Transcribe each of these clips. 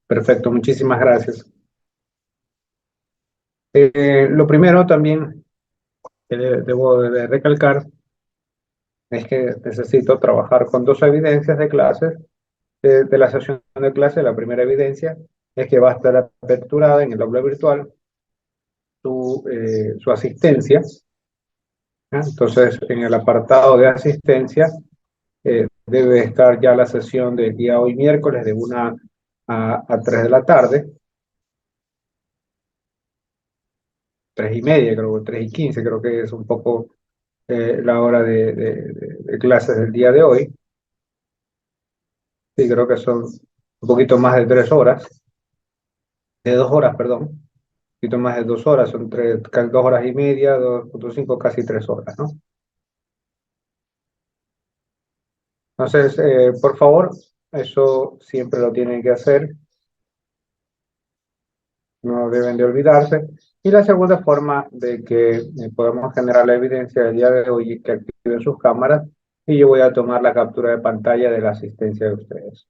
Perfecto, muchísimas gracias. Lo primero también que debo de recalcar es que necesito trabajar con dos evidencias de clases, de la sesión de clase. La primera evidencia es que va a estar aperturada en el aula virtual su asistencia, ¿ya? Entonces, en el apartado de asistencia, debe estar ya la sesión del día hoy miércoles de 1 a 3 de la tarde, 3:30, creo, 3:15, creo que es un poco la hora de clases del día de hoy. Sí, creo que son un poquito más de 3 horas, de 2 horas, perdón, un poquito más de 2 horas, son 2 horas y media, 2.5, casi 3 horas, ¿no? Entonces, por favor, eso siempre lo tienen que hacer, no deben de olvidarse. Y la segunda forma de que podemos generar la evidencia del día de hoy es que activen sus cámaras y yo voy a tomar la captura de pantalla de la asistencia de ustedes.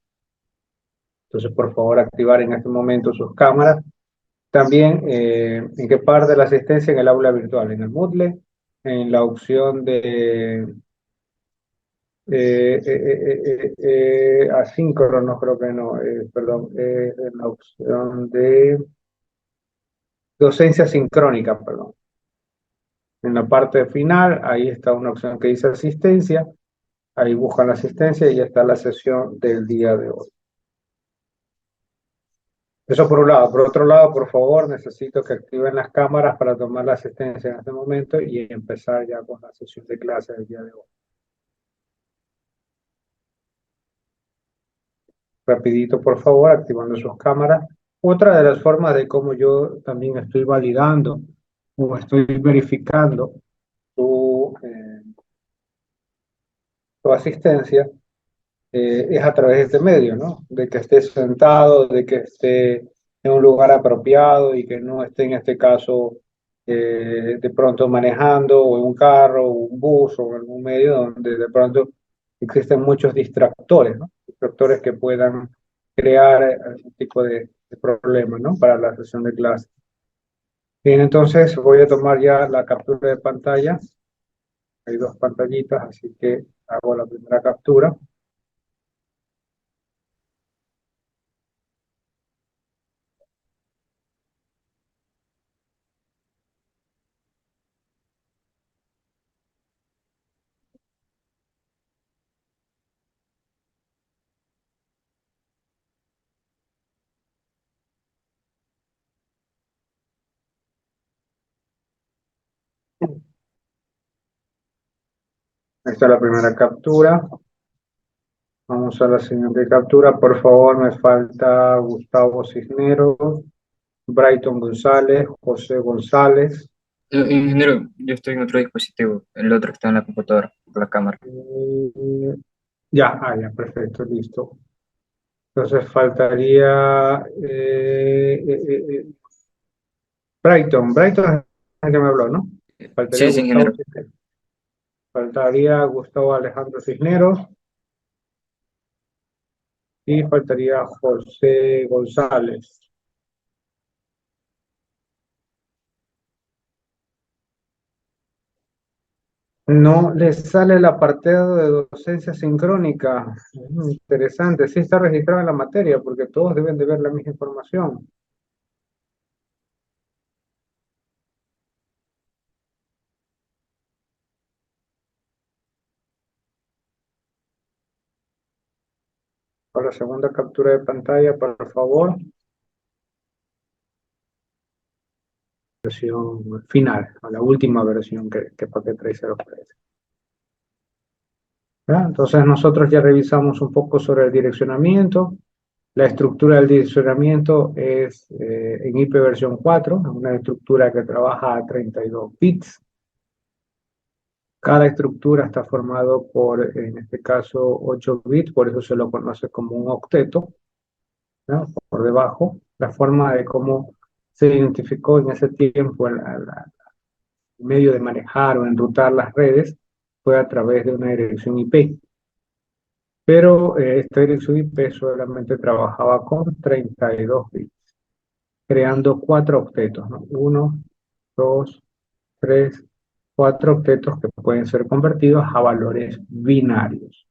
Entonces, por favor, activar en este momento sus cámaras. También, ¿en qué parte de la asistencia? En el aula virtual, en el Moodle, en la opción de asíncrono, creo que no, perdón, en la opción de docencia sincrónica, perdón. En la parte final, ahí está una opción que dice asistencia, ahí buscan la asistencia y ya está la sesión del día de hoy. Eso por un lado. Por otro lado, por favor, necesito que activen las cámaras para tomar la asistencia en este momento y empezar ya con la sesión de clase del día de hoy. Rapidito, por favor, activando sus cámaras. Otra de las formas de cómo yo también estoy validando o estoy verificando tu asistencia es a través de este medio, ¿no? De que esté sentado, de que esté en un lugar apropiado y que no esté en este caso de pronto manejando o en un carro o un bus o en algún medio donde de pronto existen muchos distractores, ¿no? Distractores que puedan crear algún tipo de problema, ¿no? Para la sesión de clase. Bien, entonces voy a tomar ya la captura de pantalla. Hay dos pantallitas, así que hago la primera captura. Ahí está la primera captura. Vamos a la siguiente captura. Por favor, me falta Gustavo Cisneros, Brighton González, José González. Ingeniero, yo estoy en otro dispositivo, el otro está en la computadora, por la cámara. Eh, ya, perfecto, listo. Entonces faltaría Brighton es el que me habló, ¿no? Faltaría Sí, sí, Gustavo ingeniero. Cisneros. Faltaría Gustavo Alejandro Cisneros y faltaría José González. No le sale el apartado de docencia sincrónica. Interesante. Sí está registrado en la materia porque todos deben de ver la misma información. Para la segunda captura de pantalla, por favor. Versión final, a la última versión que Paquete trae se ofrece. ¿Ya? Entonces nosotros ya revisamos un poco sobre el direccionamiento. La estructura del direccionamiento es en IP versión 4, una estructura que trabaja a 32 bits. Cada estructura está formado por, en este caso, 8 bits, por eso se lo conoce como un octeto, ¿no? Por debajo, la forma de cómo se identificó en ese tiempo el medio de manejar o enrutar las redes fue a través de una dirección IP. pero esta dirección IP solamente trabajaba con 32 bits, creando cuatro octetos, ¿no? Uno, dos, tres, cuatro octetos que pueden ser convertidos a valores binarios,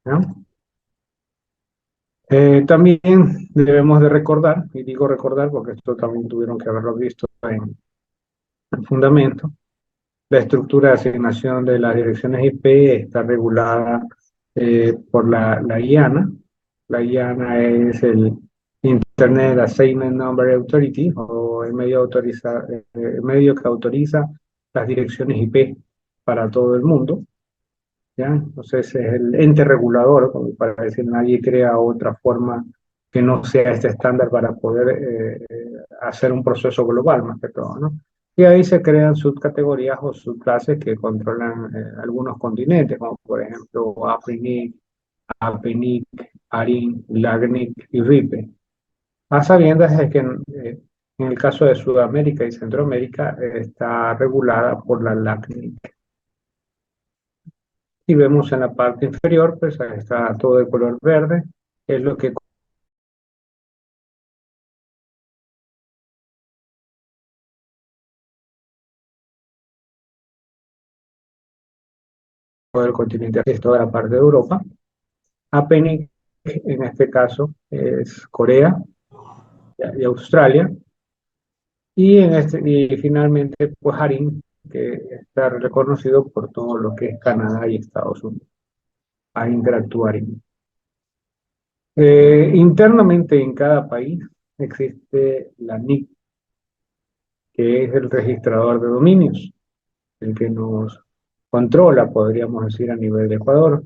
¿no? También debemos de recordar, y digo recordar porque esto también tuvieron que haberlo visto en fundamento, la estructura de asignación de las direcciones IP está regulada por la IANA. La IANA es el Internet Assignment Number Authority, o el medio que autoriza las direcciones IP para todo el mundo. ¿Ya? Entonces es el ente regulador, como para decir, nadie crea otra forma que no sea este estándar para poder hacer un proceso global, más que todo, ¿no? Y ahí se crean subcategorías o subclases que controlan algunos continentes, como por ejemplo Afrinic, Apenic, Arin, Lagnic y Ripe. A sabiendas es que en el caso de Sudamérica y Centroamérica está regulada por la LACNIC. Y vemos en la parte inferior, pues ahí está todo de color verde, es lo que todo el continente, es toda la parte de Europa. APENIC, en este caso, es Corea y Australia. Y finalmente, pues Harín, que está reconocido por todo lo que es Canadá y Estados Unidos. A interactuar. Internamente en cada país existe la NIC, que es el registrador de dominios, el que nos controla, podríamos decir, a nivel de Ecuador,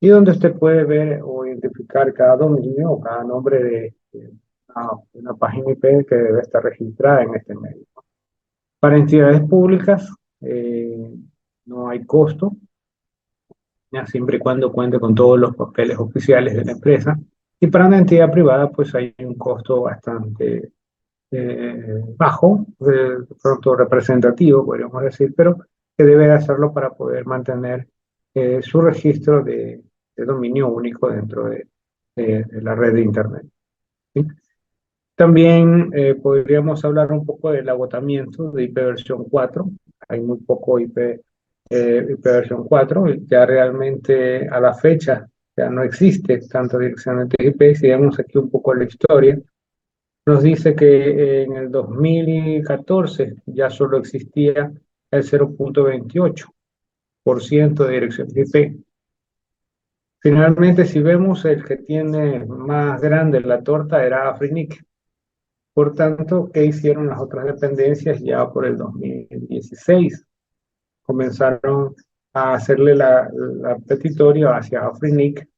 y donde usted puede ver o identificar cada dominio o cada nombre de una página IP que debe estar registrada en este medio. Para entidades públicas no hay costo, ya siempre y cuando cuente con todos los papeles oficiales de la empresa. Y para una entidad privada, pues hay un costo bastante bajo, de pronto representativo, podríamos decir, pero que debe de hacerlo para poder mantener su registro de dominio único dentro de la red de Internet. ¿Sí? También podríamos hablar un poco del agotamiento de IP versión 4. Hay muy poco IP versión 4, ya realmente a la fecha ya no existe tanta dirección de IP. Si vemos aquí un poco la historia, nos dice que en el 2014 ya solo existía el 0.28% de direcciones IP. Finalmente, si vemos el que tiene más grande la torta era Afrinic. Por tanto, ¿qué hicieron las otras dependencias ya por el 2016? Comenzaron a hacerle la petitoria hacia Afrinic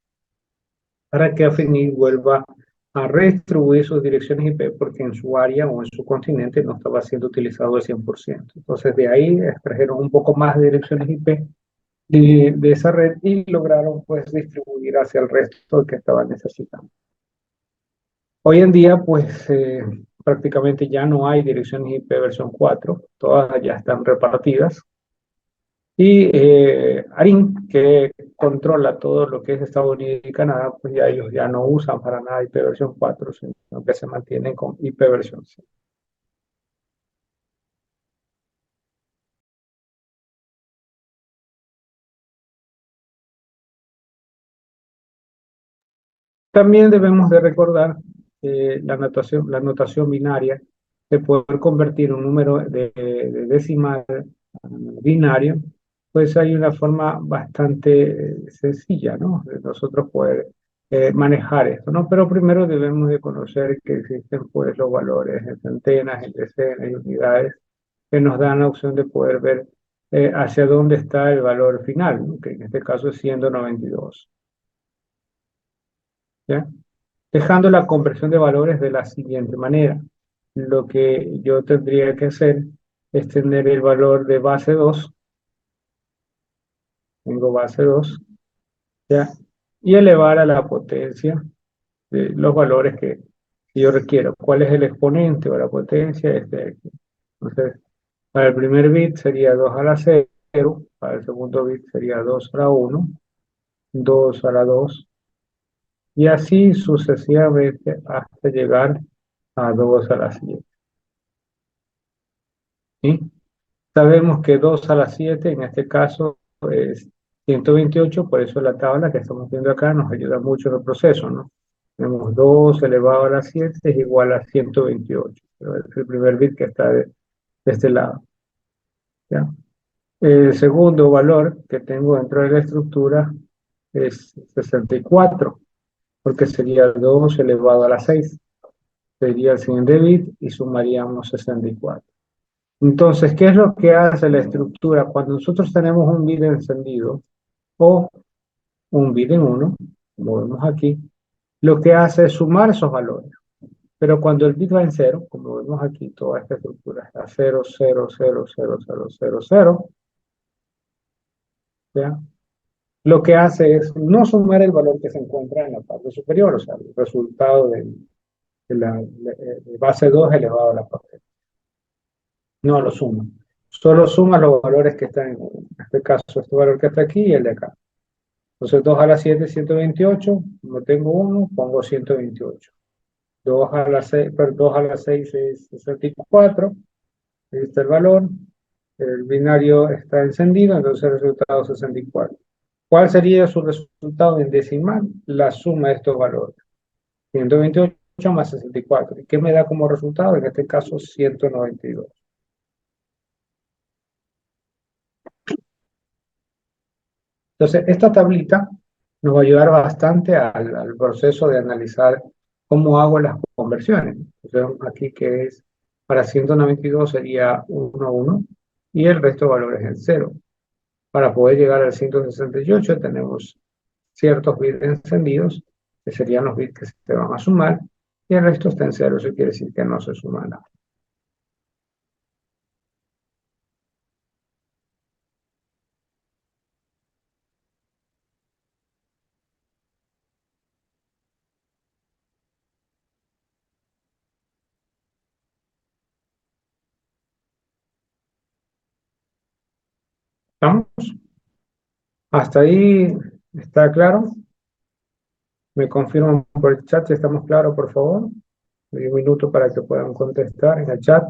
para que Afrinic vuelva a redistribuir sus direcciones IP porque en su área o en su continente no estaba siendo utilizado al 100%. Entonces de ahí extrajeron un poco más de direcciones IP de esa red y lograron pues distribuir hacia el resto que estaban necesitando. Hoy en día pues prácticamente ya no hay direcciones IP versión 4, todas ya están repartidas. Y ARIN, que controla todo lo que es Estados Unidos y Canadá, pues ya ellos ya no usan para nada IP versión 4, sino que se mantienen con IP versión 5. También debemos de recordar la notación binaria de poder convertir un número de decimal a binario, pues hay una forma bastante sencilla, ¿no? De nosotros poder manejar esto, ¿no? Pero primero debemos de conocer que existen pues los valores en centenas, en decenas y unidades que nos dan la opción de poder ver hacia dónde está el valor final, ¿no? Que en este caso es 192, ¿ya? Dejando la conversión de valores de la siguiente manera. Lo que yo tendría que hacer es tener el valor de base 2, tengo base 2, ¿ya? Y elevar a la potencia de los valores que yo requiero. ¿Cuál es el exponente o la potencia? Este de aquí. Entonces, para el primer bit sería 2 a la 6, para el segundo bit sería 2 a la 1, 2 a la 2, y así sucesivamente hasta llegar a 2 a la 7. ¿Sí? Sabemos que 2 a la 7 en este caso es 128, por eso la tabla que estamos viendo acá nos ayuda mucho en el proceso, ¿no? Tenemos 2 elevado a la 7 es igual a 128, pero es el primer bit que está de este lado, ¿ya? El segundo valor que tengo dentro de la estructura es 64, porque sería 2 elevado a la 6. Sería el siguiente bit y sumaríamos 64. Entonces, ¿qué es lo que hace la estructura cuando nosotros tenemos un bit encendido o un bit en 1, como vemos aquí? Lo que hace es sumar esos valores. Pero cuando el bit va en 0, como vemos aquí, toda esta estructura está 0, 0, 0, 0, 0, 0, 0, ¿ya? Lo que hace es no sumar el valor que se encuentra en la parte superior, o sea, el resultado de la de base 2 elevado a la parte. No lo suma. Solo suma los valores que están en este caso, este valor que está aquí y el de acá. Entonces 2 a la 7 es 128, no tengo 1, pongo 128. 2 a la 6, perdón, 2 a la 6 es 64, ahí está el valor, el binario está encendido, entonces el resultado es 64. ¿Cuál sería su resultado en decimal? La suma de estos valores. 128 más 64. ¿Y qué me da como resultado? En este caso, 192. Entonces, esta tablita nos va a ayudar bastante al proceso de analizar cómo hago las conversiones. Entonces, aquí que es para 192 sería 1 a 1 y el resto de valores en 0. Para poder llegar al 168 tenemos ciertos bits encendidos, que serían los bits que se van a sumar, y el resto está en 0, eso quiere decir que no se suma nada. ¿Estamos? ¿Hasta ahí está claro? ¿Me confirman por el chat si estamos claros, por favor? Doy un minuto para que puedan contestar en el chat.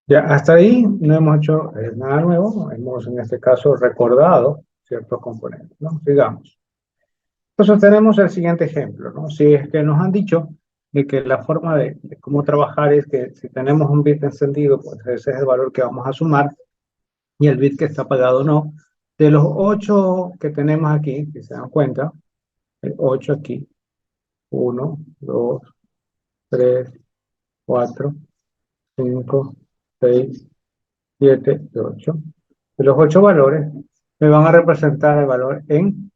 Ya, hasta ahí no hemos hecho nada nuevo, hemos en este caso recordado ciertos componentes, ¿no? Sigamos. Entonces tenemos el siguiente ejemplo, ¿no? Si es que nos han dicho de que la forma de cómo trabajar es que si tenemos un bit encendido, pues ese es el valor que vamos a sumar y el bit que está apagado no. De los 8 que tenemos aquí, si se dan cuenta, el 8 aquí, 1, 2, 3, 4, 5, 6, 7 y 8. De los 8 valores me van a representar el valor en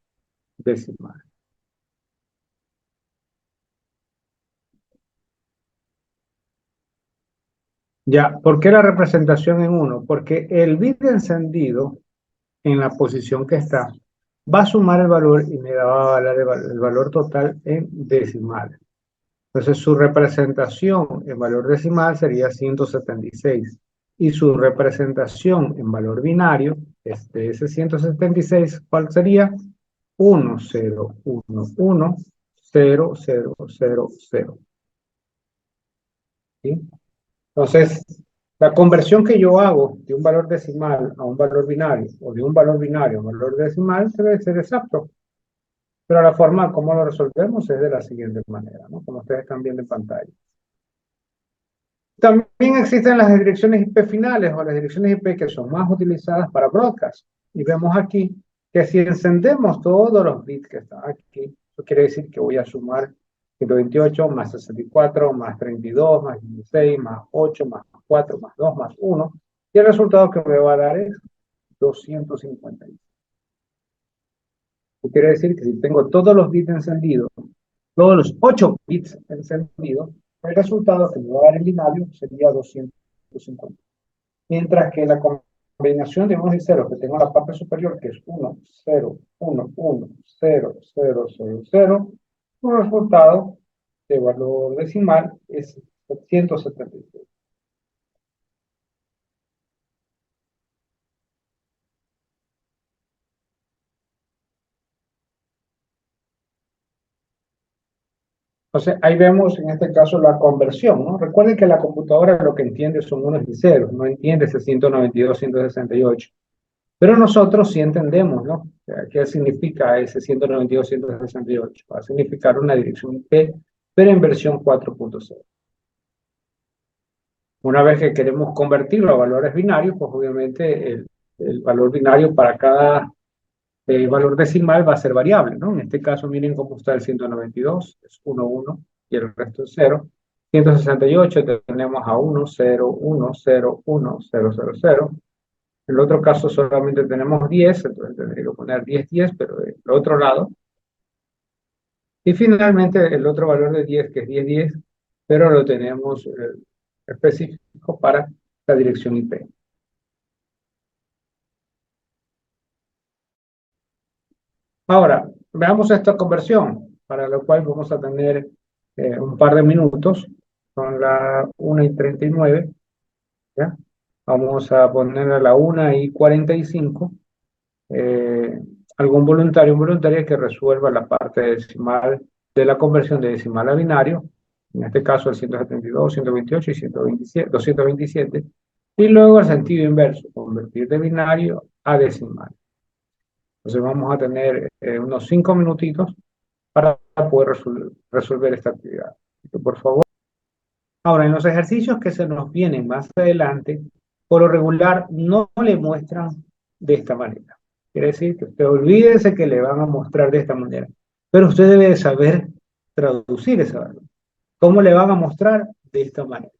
decimal. Ya, ¿por qué la representación en 1? Porque el bit encendido en la posición que está va a sumar el valor y me va a dar el valor total en decimal. Entonces su representación en valor decimal sería 176 y su representación en valor binario de ese 176, ¿cuál sería? 1, 0, 1, 1, 0, 0, 0, 0. ¿Sí? Entonces, la conversión que yo hago de un valor decimal a un valor binario o de un valor binario a un valor decimal debe ser exacto. Pero la forma como lo resolvemos es de la siguiente manera, ¿no? Como ustedes están viendo en pantalla. También existen las direcciones IP finales o las direcciones IP que son más utilizadas para broadcast. Y vemos aquí que si encendemos todos los bits que están aquí, eso quiere decir que voy a sumar 128 más 64 más 32 más 16 más 8 más 4 más 2 más 1. Y el resultado que me va a dar es 250. Eso quiere decir que si tengo todos los bits encendidos, todos los 8 bits encendidos, el resultado que me va a dar el binario sería 250. Mientras que la combinación de unos y ceros que tengo en la parte superior, que es 1, 0, 1, 1, 0, 0, 0, 0, su resultado de valor decimal es 176. Entonces, ahí vemos en este caso la conversión, ¿no? Recuerden que la computadora lo que entiende son unos y ceros, no entiende ese 192, 168. Pero nosotros sí entendemos, ¿no? O sea, ¿qué significa ese 192, 168? Va a significar una dirección IP, pero en versión 4.0. Una vez que queremos convertirlo a valores binarios, pues obviamente el valor binario para cada valor decimal va a ser variable, ¿no? En este caso, miren cómo está el 192, es 1, 1, y el resto es 0. 168 tenemos a 1, 0, 1, 0, 1, 0, 0, 0. En el otro caso solamente tenemos 10, entonces tendría que poner 10, 10, pero del otro lado. Y finalmente el otro valor de 10, que es 10, 10, pero lo tenemos específico para la dirección IP. Ahora, veamos esta conversión, para lo cual vamos a tener un par de minutos. Son las 1:39, ¿ya? Vamos a poner a la 1:45. eh, Algún voluntario o voluntaria que resuelva la parte decimal de la conversión de decimal a binario, en este caso el 172, 128 y 127, 227, y luego el sentido inverso, convertir de binario a decimal. Entonces vamos a tener unos 5 minutitos para poder resolver esta actividad. Por favor. Ahora, en los ejercicios que se nos vienen más adelante, por lo regular no le muestran de esta manera. Quiere decir que usted olvídese que le van a mostrar de esta manera, pero usted debe de saber traducir esa valor. ¿Cómo le van a mostrar? De esta manera.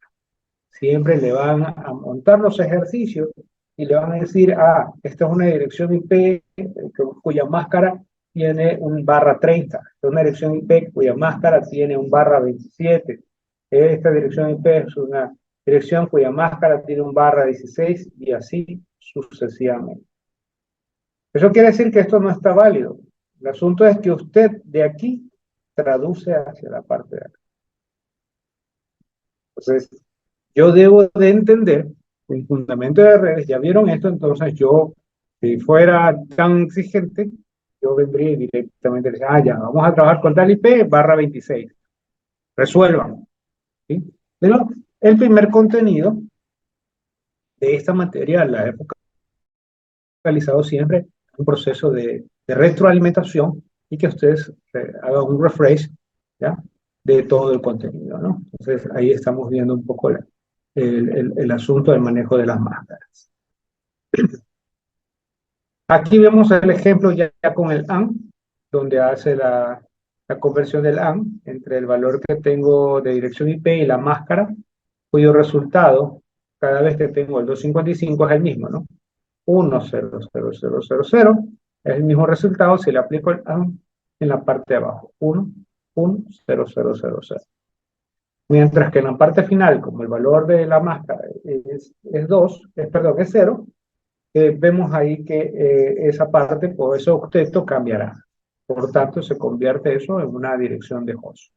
Siempre le van a montar los ejercicios y le van a decir, ah, esta es una dirección IP cuya máscara tiene un /30. Esta es una dirección IP cuya máscara tiene un /27. Esta dirección IP es una dirección cuya máscara tiene un /16 y así sucesivamente. Eso quiere decir que esto no está válido. El asunto es que usted de aquí traduce hacia la parte de acá. Entonces, yo debo de entender el fundamento de redes. Ya vieron esto, entonces yo, si fuera tan exigente, yo vendría y directamente le diría, ya, vamos a trabajar con tal IP /26. Resuelvan. ¿Sí? Pero el primer contenido de esta materia la he focalizado siempre un proceso de retroalimentación y que ustedes hagan un refresh, ¿ya? De todo el contenido, ¿no? Entonces ahí estamos viendo un poco el asunto del manejo de las máscaras. Aquí vemos el ejemplo ya con el AND, donde hace la conversión del AND entre el valor que tengo de dirección IP y la máscara, cuyo resultado, cada vez que tengo el 255 es el mismo, ¿no? 1, 0, 0, 0, 0, 0, es el mismo resultado si le aplico el AND en la parte de abajo, 1, 1, 0, 0, 0, 0. Mientras que en la parte final, como el valor de la máscara es 2, perdón, es 0, vemos ahí que esa parte, pues ese octeto cambiará. Por tanto, se convierte eso en una dirección de host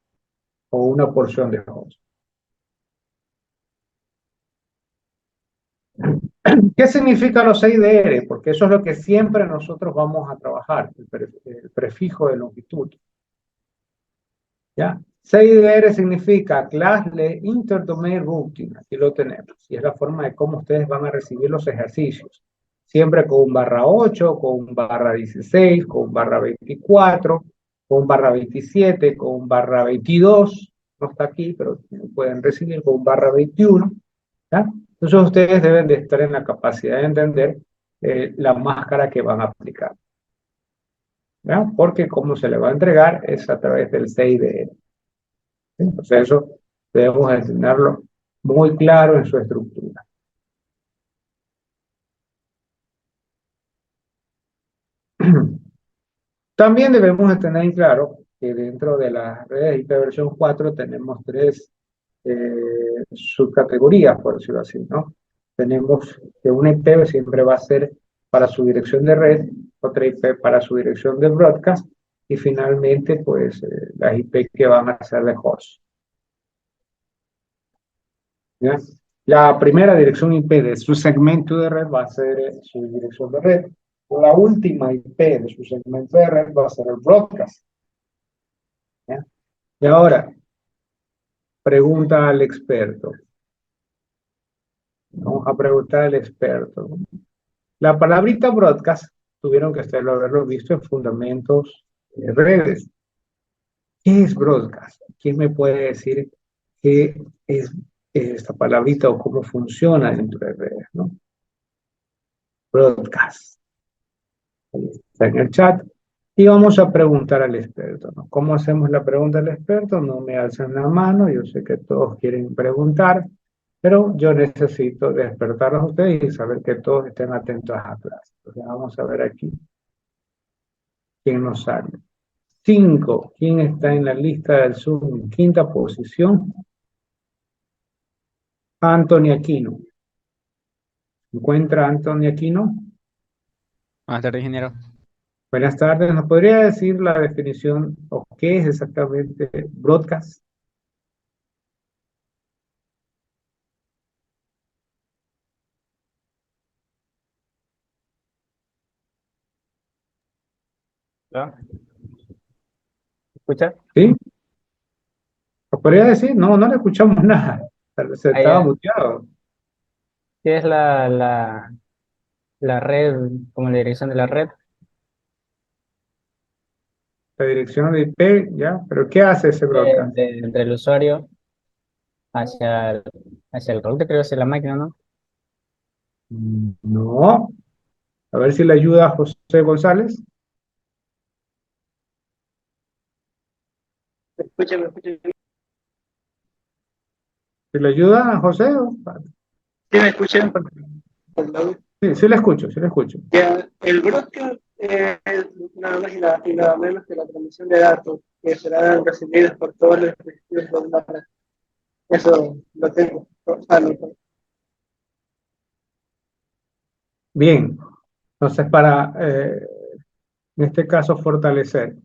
o una porción de host. ¿Qué significa los CIDR? Porque eso es lo que siempre nosotros vamos a trabajar, el prefijo de longitud. ¿Ya? CIDR significa Class Interdomain Routing. Aquí lo tenemos. Y es la forma de cómo ustedes van a recibir los ejercicios. Siempre con un /8, con un /16, con un /24, con un /27, con un /22. No está aquí, pero pueden recibir con un /21. ¿Ya? Entonces ustedes deben de estar en la capacidad de entender la máscara que van a aplicar. ¿Ya? Porque como se le va a entregar es a través del CIDR. Entonces eso debemos de tenerlo muy claro en su estructura. También debemos de tener en claro que dentro de las redes de hiperversión 4 tenemos tres subcategorías, por decirlo así, ¿no? Tenemos que una IP siempre va a ser para su dirección de red, otra IP para su dirección de broadcast y finalmente, pues, las IP que van a ser de host. ¿Ya? La primera dirección IP de su segmento de red va a ser su dirección de red. La última IP de su segmento de red va a ser el broadcast. ¿Ya? Y ahora, pregunta al experto. Vamos a preguntar al experto. La palabrita broadcast tuvieron que haberlo visto en fundamentos de redes. ¿Qué es broadcast? ¿Quién me puede decir qué es esta palabrita o cómo funciona dentro de redes, ¿no? Broadcast. Ahí está en el chat. Y vamos a preguntar al experto, ¿no? ¿Cómo hacemos la pregunta al experto? No me alzan la mano, yo sé que todos quieren preguntar, pero yo necesito despertarlos a ustedes y saber que todos estén atentos a la clase. Entonces vamos a ver aquí quién nos sale. 5. ¿Quién está en la lista del Zoom? En quinta posición. Anthony Aquino. ¿Encuentra a Anthony Aquino? Buenas tardes, ingeniero. Buenas tardes. ¿Nos podría decir la definición o qué es exactamente broadcast? ¿Ya? ¿Escucha? ¿Sí? ¿Nos podría decir? No, no le escuchamos nada. Se Ahí, estaba muteado. ¿qué es la red, como la dirección de la red? La dirección de IP, ¿ya? ¿Pero qué hace ese broadcast? Entre el usuario hacia hacia el router, creo, hacia la máquina, ¿no? No. A ver si le ayuda a José González. Escúchame, escúchame. ¿Si le ayuda a José? ¿Sí me escuchan? Perdón. Sí, sí le escucho, sí le escucho. Ya, el broadcast es nada más y nada menos que la transmisión de datos que serán recibidos por todos los dispositivos de la red. Eso lo tengo. Bien. Entonces, para, en este caso, fortalecer.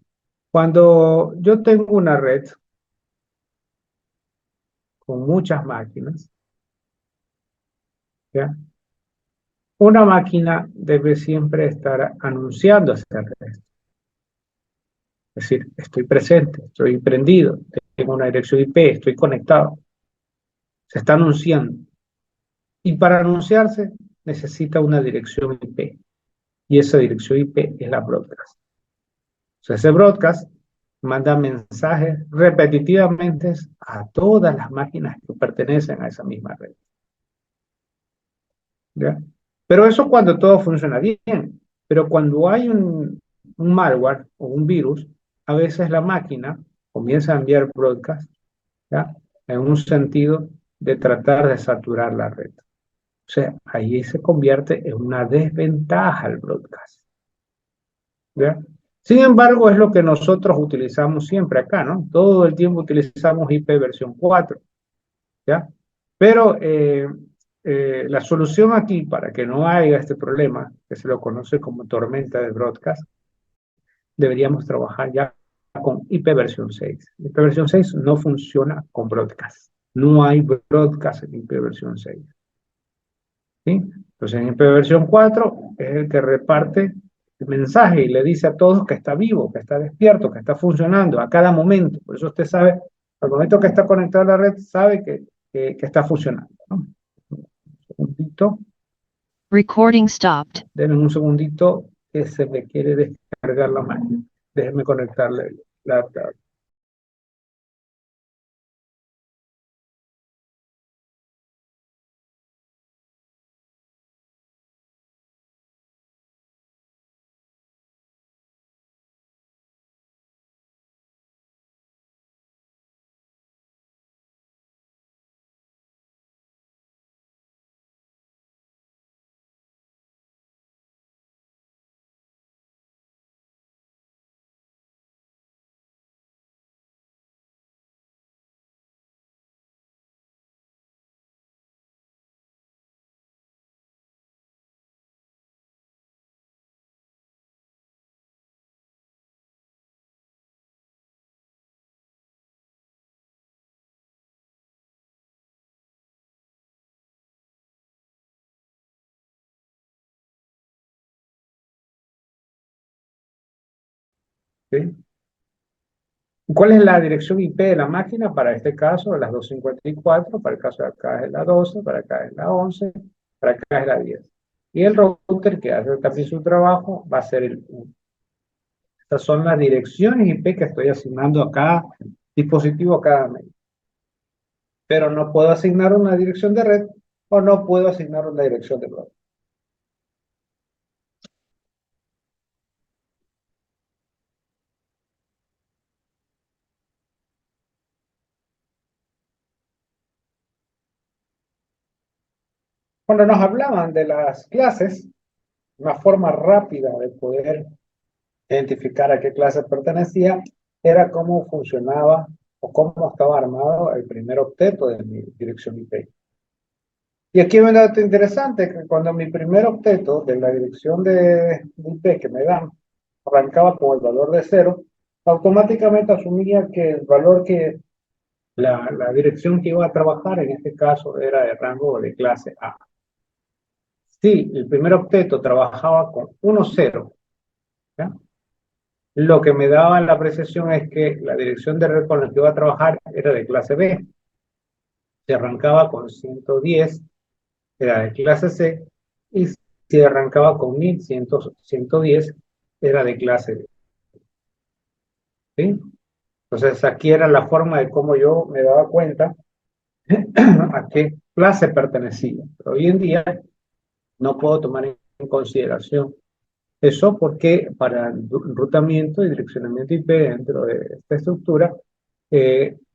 Cuando yo tengo una red con muchas máquinas, ¿ya? Una máquina debe siempre estar anunciando esa red. Es decir, estoy presente, estoy prendido, tengo una dirección IP, estoy conectado. Se está anunciando. Y para anunciarse necesita una dirección IP. Y esa dirección IP es la broadcast. O sea, ese broadcast manda mensajes repetitivamente a todas las máquinas que pertenecen a esa misma red. ¿Ya? Pero eso cuando todo funciona bien. Pero cuando hay un malware o un virus, a veces la máquina comienza a enviar broadcast, ¿ya? En un sentido de tratar de saturar la red. O sea, ahí se convierte en una desventaja el broadcast. ¿Ya? Sin embargo, es lo que nosotros utilizamos siempre acá, ¿no? Todo el tiempo utilizamos IP versión 4, ¿ya? Pero la solución aquí para que no haya este problema, que se lo conoce como tormenta de broadcast, deberíamos trabajar ya con IP versión 6. IP versión 6 no funciona con broadcast. No hay broadcast en IP versión 6. ¿Sí? Entonces en IP versión 4 es el que reparte el mensaje y le dice a todos que está vivo, que está despierto, que está funcionando a cada momento. Por eso usted sabe, al momento que está conectado a la red, sabe que está funcionando, ¿no? Un segundito. Recording stopped. Denme un segundito que se me quiere descargar la máquina. Déjeme conectarle la ¿sí? ¿Cuál es la dirección IP de la máquina? Para este caso, las 254, para el caso de acá es la 12, para acá es la 11, para acá es la 10. Y el router que hace también su trabajo va a ser el 1. Estas son las direcciones IP que estoy asignando a cada dispositivo, a cada medio. Pero no puedo asignar una dirección de red o no puedo asignar una dirección de router. Cuando nos hablaban de las clases, una forma rápida de poder identificar a qué clase pertenecía era cómo funcionaba o cómo estaba armado el primer octeto de mi dirección IP. Y aquí hay un dato interesante, que cuando mi primer octeto de la dirección de IP que me dan arrancaba con el valor de 0, automáticamente asumía que el valor que la dirección que iba a trabajar en este caso era de rango de clase A. Si el primer octeto trabajaba con 1, 0, ¿ya? Lo que me daba la apreciación es que la dirección de red con la que iba a trabajar era de clase B. Si arrancaba con 110, era de clase C, y si arrancaba con 1110, era de clase D. ¿Sí? Entonces aquí era la forma de cómo yo me daba cuenta a qué clase pertenecía. Pero hoy en día no puedo tomar en consideración eso porque para el enrutamiento y direccionamiento IP dentro de esta estructura,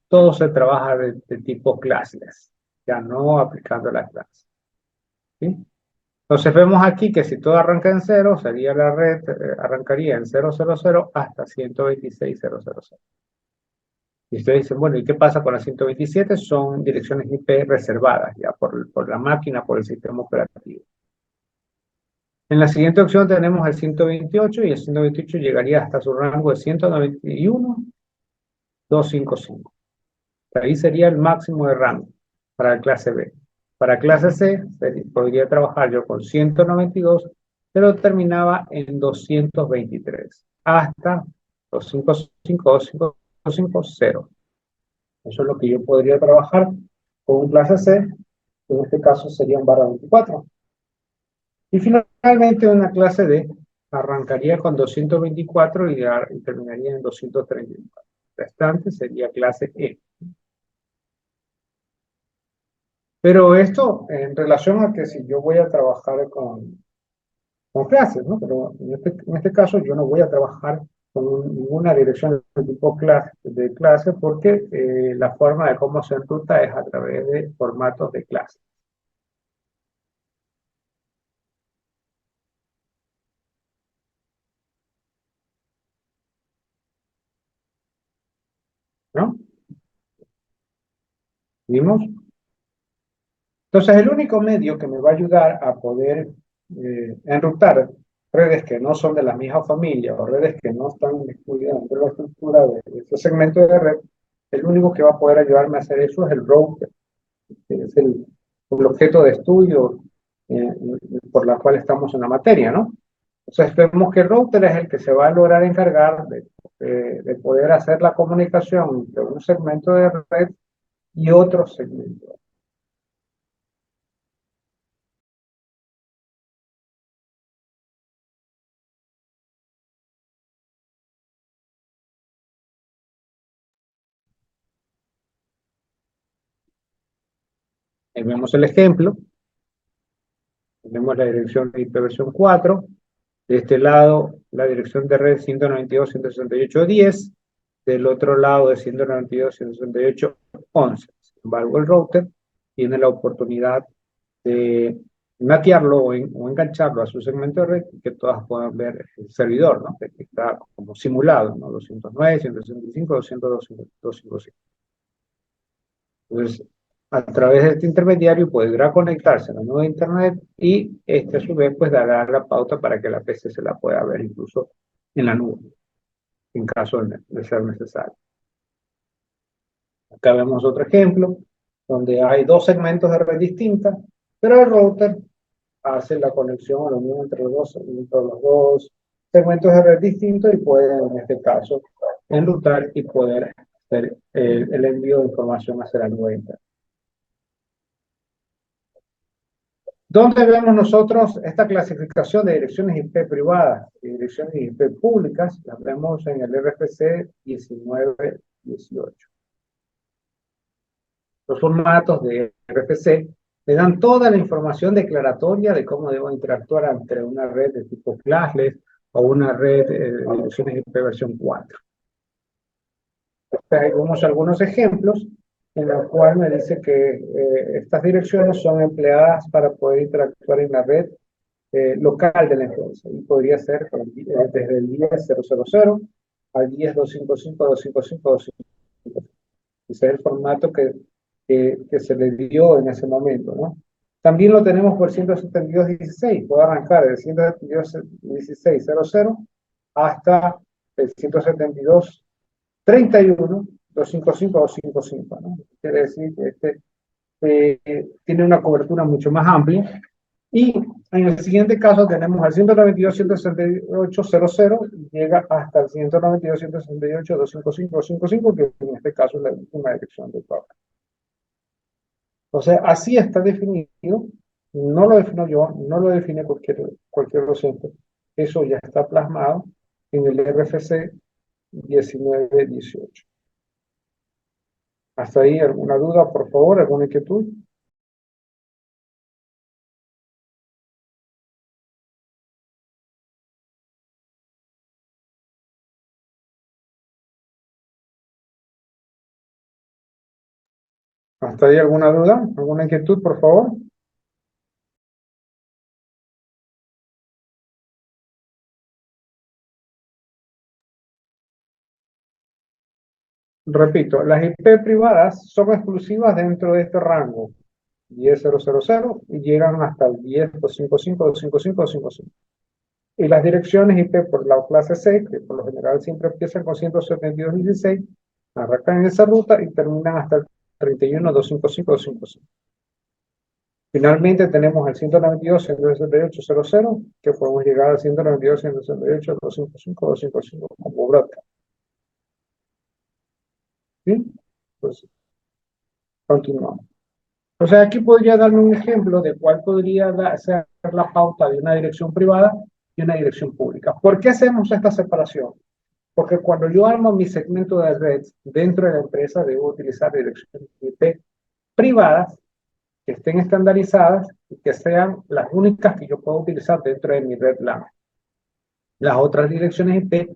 todo se trabaja de tipo classless, ya no aplicando la clase. ¿Sí? Entonces vemos aquí que si todo arranca en 0, sería la red, arrancaría en 000 hasta 126.000. Y ustedes dicen, bueno, ¿y qué pasa con las 127? Son direcciones IP reservadas ya por la máquina, por el sistema operativo. En la siguiente opción tenemos el 128 y el 128 llegaría hasta su rango de 191.255. Ahí sería el máximo de rango para la clase B. Para clase C podría trabajar yo con 192, pero terminaba en 223 hasta 255.250. Eso es lo que yo podría trabajar con un clase C, en este caso sería un /24. Y finalmente una clase D arrancaría con 224 y terminaría en 234. El restante sería clase E. Pero esto en relación a que si yo voy a trabajar con clases, ¿no? Pero en este caso yo no voy a trabajar con ninguna dirección de tipo clase porque la forma de cómo se enruta es a través de formatos de clase. ¿No? ¿Vimos? Entonces, el único medio que me va a ayudar a poder enrutar redes que no son de la misma familia o redes que no están incluidas dentro de la estructura de este segmento de red, el único que va a poder ayudarme a hacer eso es el router, que es el objeto de estudio eh, por la cual estamos en la materia, ¿no? Entonces, vemos que el router es el que se va a lograr encargar de poder hacer la comunicación entre un segmento de red y otro segmento. Ahí vemos el ejemplo. Tenemos la dirección de IP versión 4. De este lado, la dirección de red 192.168.10. Del otro lado de 192.168.11. Sin embargo, el router tiene la oportunidad de natearlo o engancharlo a su segmento de red y que todas puedan ver el servidor, ¿no? Que está como simulado, ¿no? 209, 165, 202, 255. Entonces, a través de este intermediario podrá conectarse a la nueva internet y este a su vez pues dará la pauta para que la PC se la pueda ver incluso en la nube, en caso de ser necesario. Acá vemos otro ejemplo, donde hay dos segmentos de red distintas, pero el router hace la conexión o la unión entre los dos segmentos de red distintos y pueden, en este caso, enrutar y poder hacer el envío de información hacia la nube interna. ¿Dónde vemos nosotros esta clasificación de direcciones IP privadas y direcciones IP públicas? Las vemos en el RFC 1918. Los formatos de RFC le dan toda la información declaratoria de cómo debo interactuar entre una red de tipo classless o una red de direcciones IP versión 4. Vemos algunos ejemplos en los cuales me dice que estas direcciones son empleadas para poder interactuar en la red local de la empresa. Y podría ser desde el 10.000 al 10.255.255.255. Ese es el formato que se le dio en ese momento, ¿no? También lo tenemos por 172.16. Puedo arrancar del 172.16.00 hasta el 172.31, 255, 255, ¿no? Quiere decir que tiene una cobertura mucho más amplia. Y en el siguiente caso tenemos al 192.168.00 y llega hasta el 192.168.255, 255, que en este caso es la última dirección del programa. Entonces, así está definido. No lo defino yo, no lo define cualquier docente. Eso ya está plasmado en el RFC 1918. ¿Hasta ahí alguna duda, por favor? ¿Alguna inquietud? ¿Hasta ahí alguna duda? ¿Alguna inquietud, por favor? Repito, las IP privadas son exclusivas dentro de este rango 10.000 y llegan hasta el 10.255.255.255. Y las direcciones IP por la clase 6, que por lo general siempre empiezan con 172.16, arrancan en esa ruta y terminan hasta el 31.255.255. Finalmente tenemos el 192.168.00, que podemos llegar al 192.168.255.255 como broadcast. ¿Sí? Pues continuamos. O sea, aquí podría darme un ejemplo de cuál podría ser la pauta de una dirección privada y una dirección pública. ¿Por qué hacemos esta separación? Porque cuando yo armo mi segmento de red dentro de la empresa, debo utilizar direcciones IP privadas que estén estandarizadas y que sean las únicas que yo puedo utilizar dentro de mi red LAN. Las otras direcciones IP,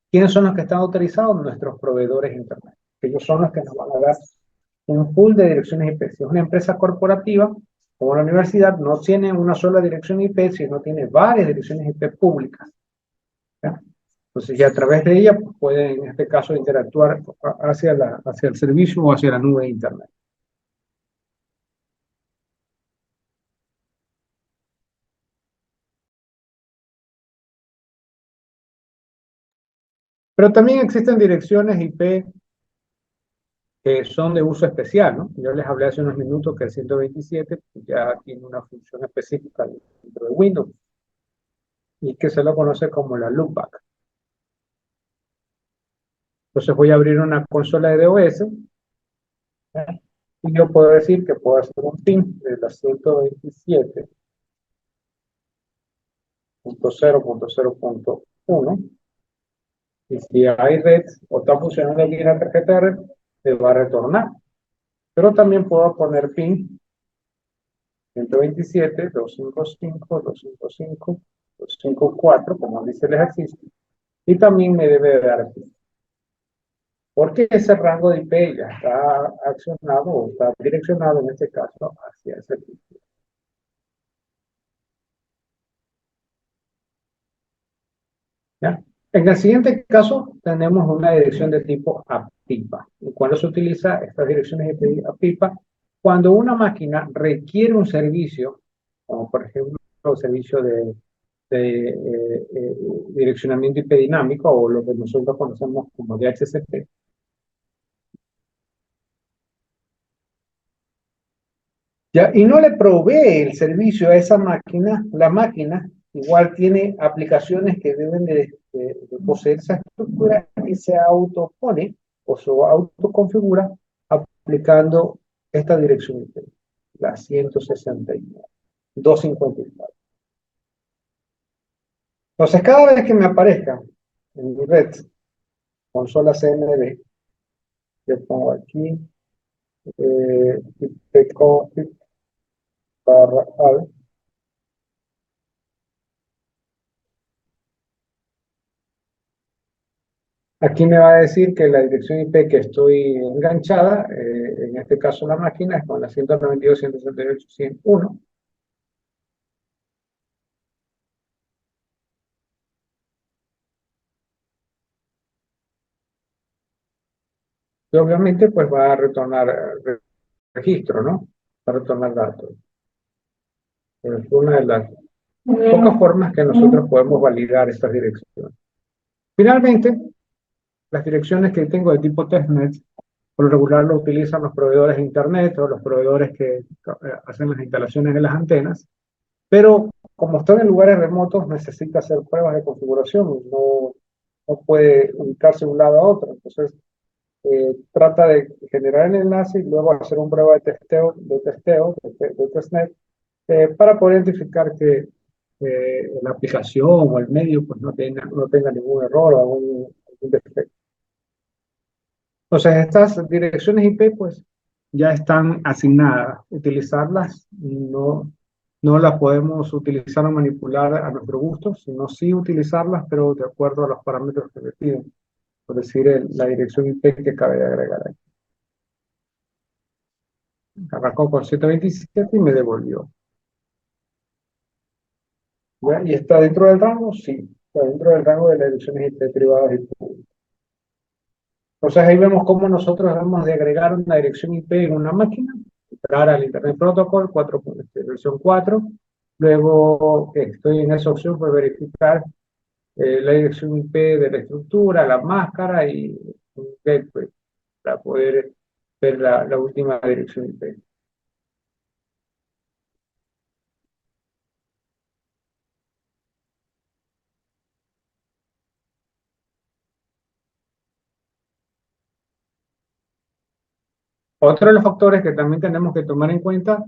¿quiénes son los que están autorizados? Nuestros proveedores de Internet. Ellos son los que nos van a dar un pool de direcciones IP. Si es una empresa corporativa, como la universidad, no tiene una sola dirección IP, sino tiene varias direcciones IP públicas. ¿Ya? Entonces, ya a través de ella pueden, en este caso, interactuar hacia el servicio o hacia la nube de Internet. Pero también existen direcciones IP que son de uso especial, ¿no? Yo les hablé hace unos minutos que el 127 ya tiene una función específica dentro de Windows y que se lo conoce como la loopback. Entonces voy a abrir una consola de DOS, ¿eh? Y yo puedo decir que puedo hacer un ping de la 127.0.0.1 y si hay red o está funcionando bien la tarjeta de red, te va a retornar. Pero también puedo poner ping 127.255.255.254, como dice el ejercicio, y también me debe dar ping. Porque ese rango de IP ya está accionado o está direccionado en este caso hacia ese tipo. ¿Ya? En el siguiente caso tenemos una dirección de tipo APIPA. ¿Y cuándo se utiliza estas direcciones de APIPA? Cuando una máquina requiere un servicio, como por ejemplo el servicio de direccionamiento IP dinámico o lo que nosotros conocemos como DHCP. ¿Ya? Y no le provee el servicio a esa máquina, la máquina igual tiene aplicaciones que deben de poseer esa estructura y se autopone o se autoconfigura aplicando esta dirección IP, la 169, 254. Entonces, cada vez que me aparezca en mi red consola CMD, yo pongo aquí ipconfig /al. Aquí me va a decir que la dirección IP que estoy enganchada, en este caso la máquina, es con la 192.168.101. Y obviamente pues va a retornar registro, ¿no? Va a retornar datos. Es una de las pocas formas que nosotros podemos validar estas direcciones. Finalmente, las direcciones que tengo de tipo testnet, por lo regular lo utilizan los proveedores de Internet o los proveedores que hacen las instalaciones de las antenas, pero como están en lugares remotos necesita hacer pruebas de configuración, no puede ubicarse de un lado a otro. Entonces, trata de generar el enlace y luego hacer una prueba de testnet, para poder identificar que la aplicación o el medio pues no tenga ningún error o algún defecto. Entonces, estas direcciones IP pues ya están asignadas. Utilizarlas no las podemos utilizar o manipular a nuestro gusto, sino sí utilizarlas, pero de acuerdo a los parámetros que me piden. Por decir, la dirección IP que acabé de agregar ahí. Arrancó con 127 y me devolvió. ¿Ya? ¿Y está dentro del rango? Sí, está dentro del rango de las direcciones IP privadas y públicas. Entonces ahí vemos cómo nosotros debemos de agregar una dirección IP en una máquina, entrar al Internet Protocol, versión 4, luego estoy en esa opción para verificar la dirección IP de la estructura, la máscara y un gateway para poder ver la última dirección IP. Otro de los factores que también tenemos que tomar en cuenta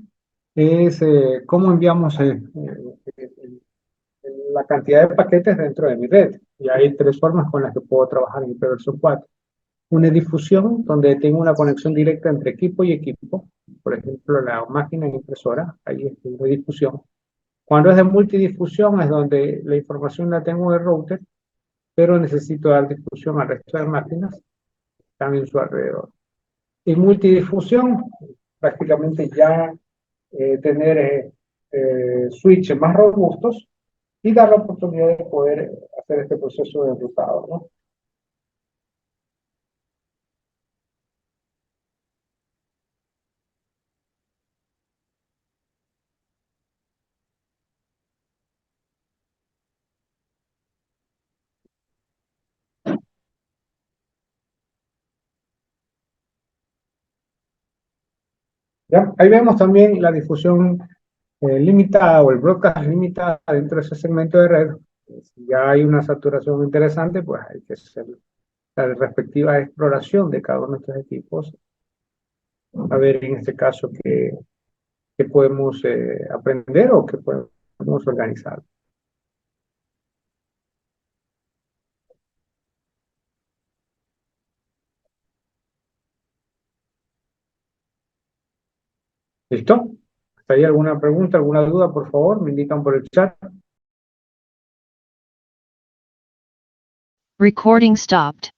es cómo enviamos la cantidad de paquetes dentro de mi red. Y hay tres formas con las que puedo trabajar en ipv 4. Una es difusión, donde tengo una conexión directa entre equipo y equipo. Por ejemplo, la máquina impresora, ahí es de difusión. Cuando es de multidifusión es donde la información la tengo en el router, pero necesito dar difusión al resto de máquinas que están en su alrededor. Y multidifusión, prácticamente ya tener switches más robustos y dar la oportunidad de poder hacer este proceso de enrutado, ¿no? ¿Ya? Ahí vemos también la difusión limitada o el broadcast limitada dentro de ese segmento de red. Si ya hay una saturación interesante, pues hay que hacer la respectiva exploración de cada uno de estos equipos. A ver, en este caso, qué podemos aprender o qué podemos organizar. ¿Listo? ¿Hasta ahí alguna pregunta, alguna duda? Por favor, me indican por el chat. Recording stopped.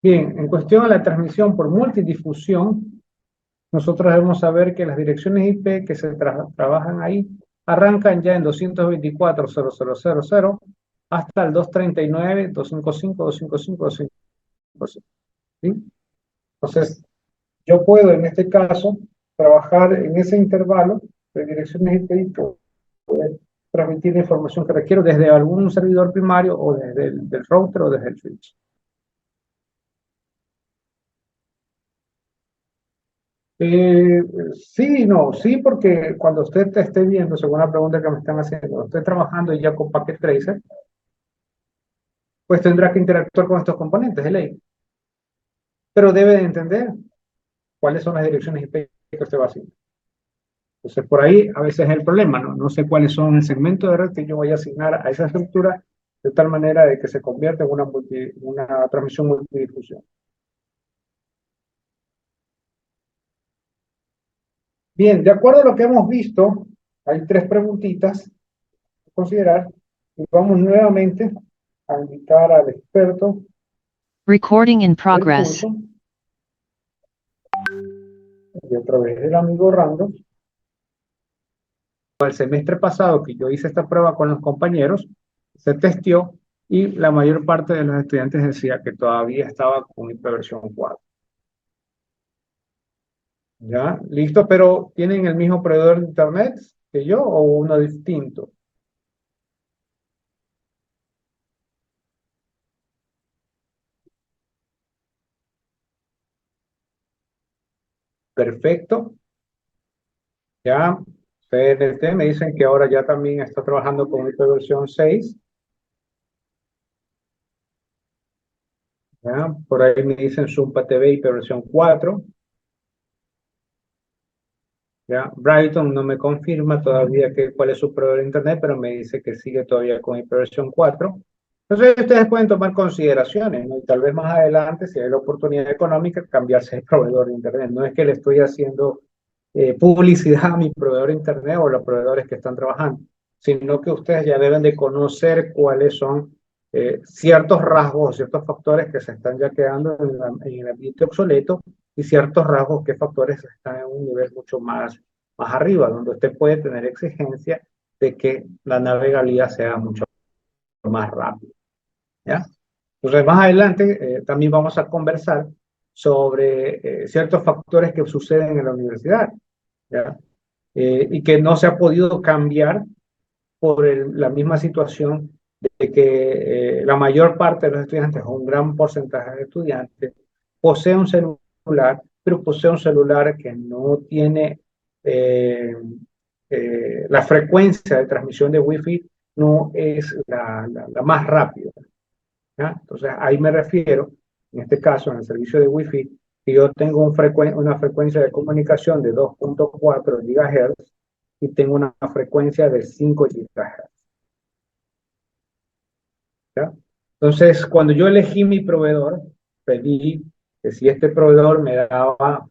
Bien, en cuestión a la transmisión por multidifusión, nosotros debemos saber que las direcciones IP que se trabajan ahí arrancan ya en 224.0.0.0.0 hasta el 239.255.255.255. ¿sí? Entonces, yo puedo en este caso trabajar en ese intervalo de direcciones IP y poder transmitir la información que requiero desde algún servidor primario o desde el del router o desde el switch. Sí, no, sí, porque cuando usted te esté viendo, según la pregunta que me están haciendo, cuando esté trabajando ya con Packet Tracer, pues tendrá que interactuar con estos componentes de ley. Pero debe de entender cuáles son las direcciones IP que usted va a asignar. Entonces, por ahí a veces es el problema, ¿no? No sé cuáles son el segmento de red que yo voy a asignar a esa estructura de tal manera de que se convierta en una transmisión multidifusión. Bien, de acuerdo a lo que hemos visto, hay tres preguntitas a considerar y vamos nuevamente a invitar al experto Recording in del progress. curso y a través del amigo Random. El semestre pasado que yo hice esta prueba con los compañeros, se testeó y la mayor parte de los estudiantes decía que todavía estaba con hiperversión 4. ¿Ya? ¿Listo? Pero ¿tienen el mismo proveedor de internet que yo o uno distinto? Perfecto. Ya, PNT me dicen que ahora ya también está trabajando con hiperversión 6. ¿Ya? Por ahí me dicen Zumba TV hiperversión 4. ¿Ya? Brighton no me confirma todavía cuál es su proveedor de internet, pero me dice que sigue todavía con hiperversión 4. Entonces ustedes pueden tomar consideraciones, ¿no? Y tal vez más adelante, si hay la oportunidad económica, cambiarse de proveedor de internet. No es que le estoy haciendo publicidad a mi proveedor de internet o a los proveedores que están trabajando, sino que ustedes ya deben de conocer cuáles son ciertos rasgos, ciertos factores que se están ya quedando en el ambiente obsoleto y ciertos rasgos que factores están en un nivel mucho más arriba, donde usted puede tener exigencia de que la navegabilidad sea mucho más rápida. ¿Ya? Entonces, más adelante también vamos a conversar sobre ciertos factores que suceden en la universidad, ¿ya? Y que no se ha podido cambiar por la misma situación de que la mayor parte de los estudiantes, o un gran porcentaje de estudiantes, posee un celular, pero posee un celular que no tiene la frecuencia de transmisión de Wi-Fi, no es la más rápida. ¿Ya? Entonces, ahí me refiero, en este caso, en el servicio de Wi-Fi, que yo tengo una frecuencia de comunicación de 2.4 GHz y tengo una frecuencia de 5 GHz. ¿Ya? Entonces, cuando yo elegí mi proveedor, pedí que si este proveedor me daba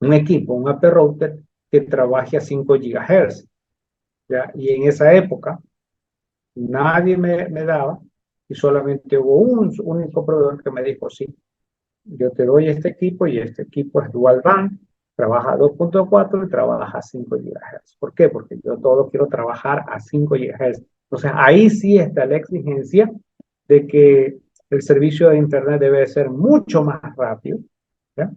un equipo, un AP router, que trabaje a 5 GHz. ¿Ya? Y en esa época, nadie me daba, y solamente hubo un único proveedor que me dijo, sí, yo te doy este equipo y este equipo es dual band, trabaja a 2.4 y trabaja a 5 GHz. ¿Por qué? Porque yo todo quiero trabajar a 5 GHz. Entonces ahí sí está la exigencia de que el servicio de Internet debe ser mucho más rápido, ¿ya?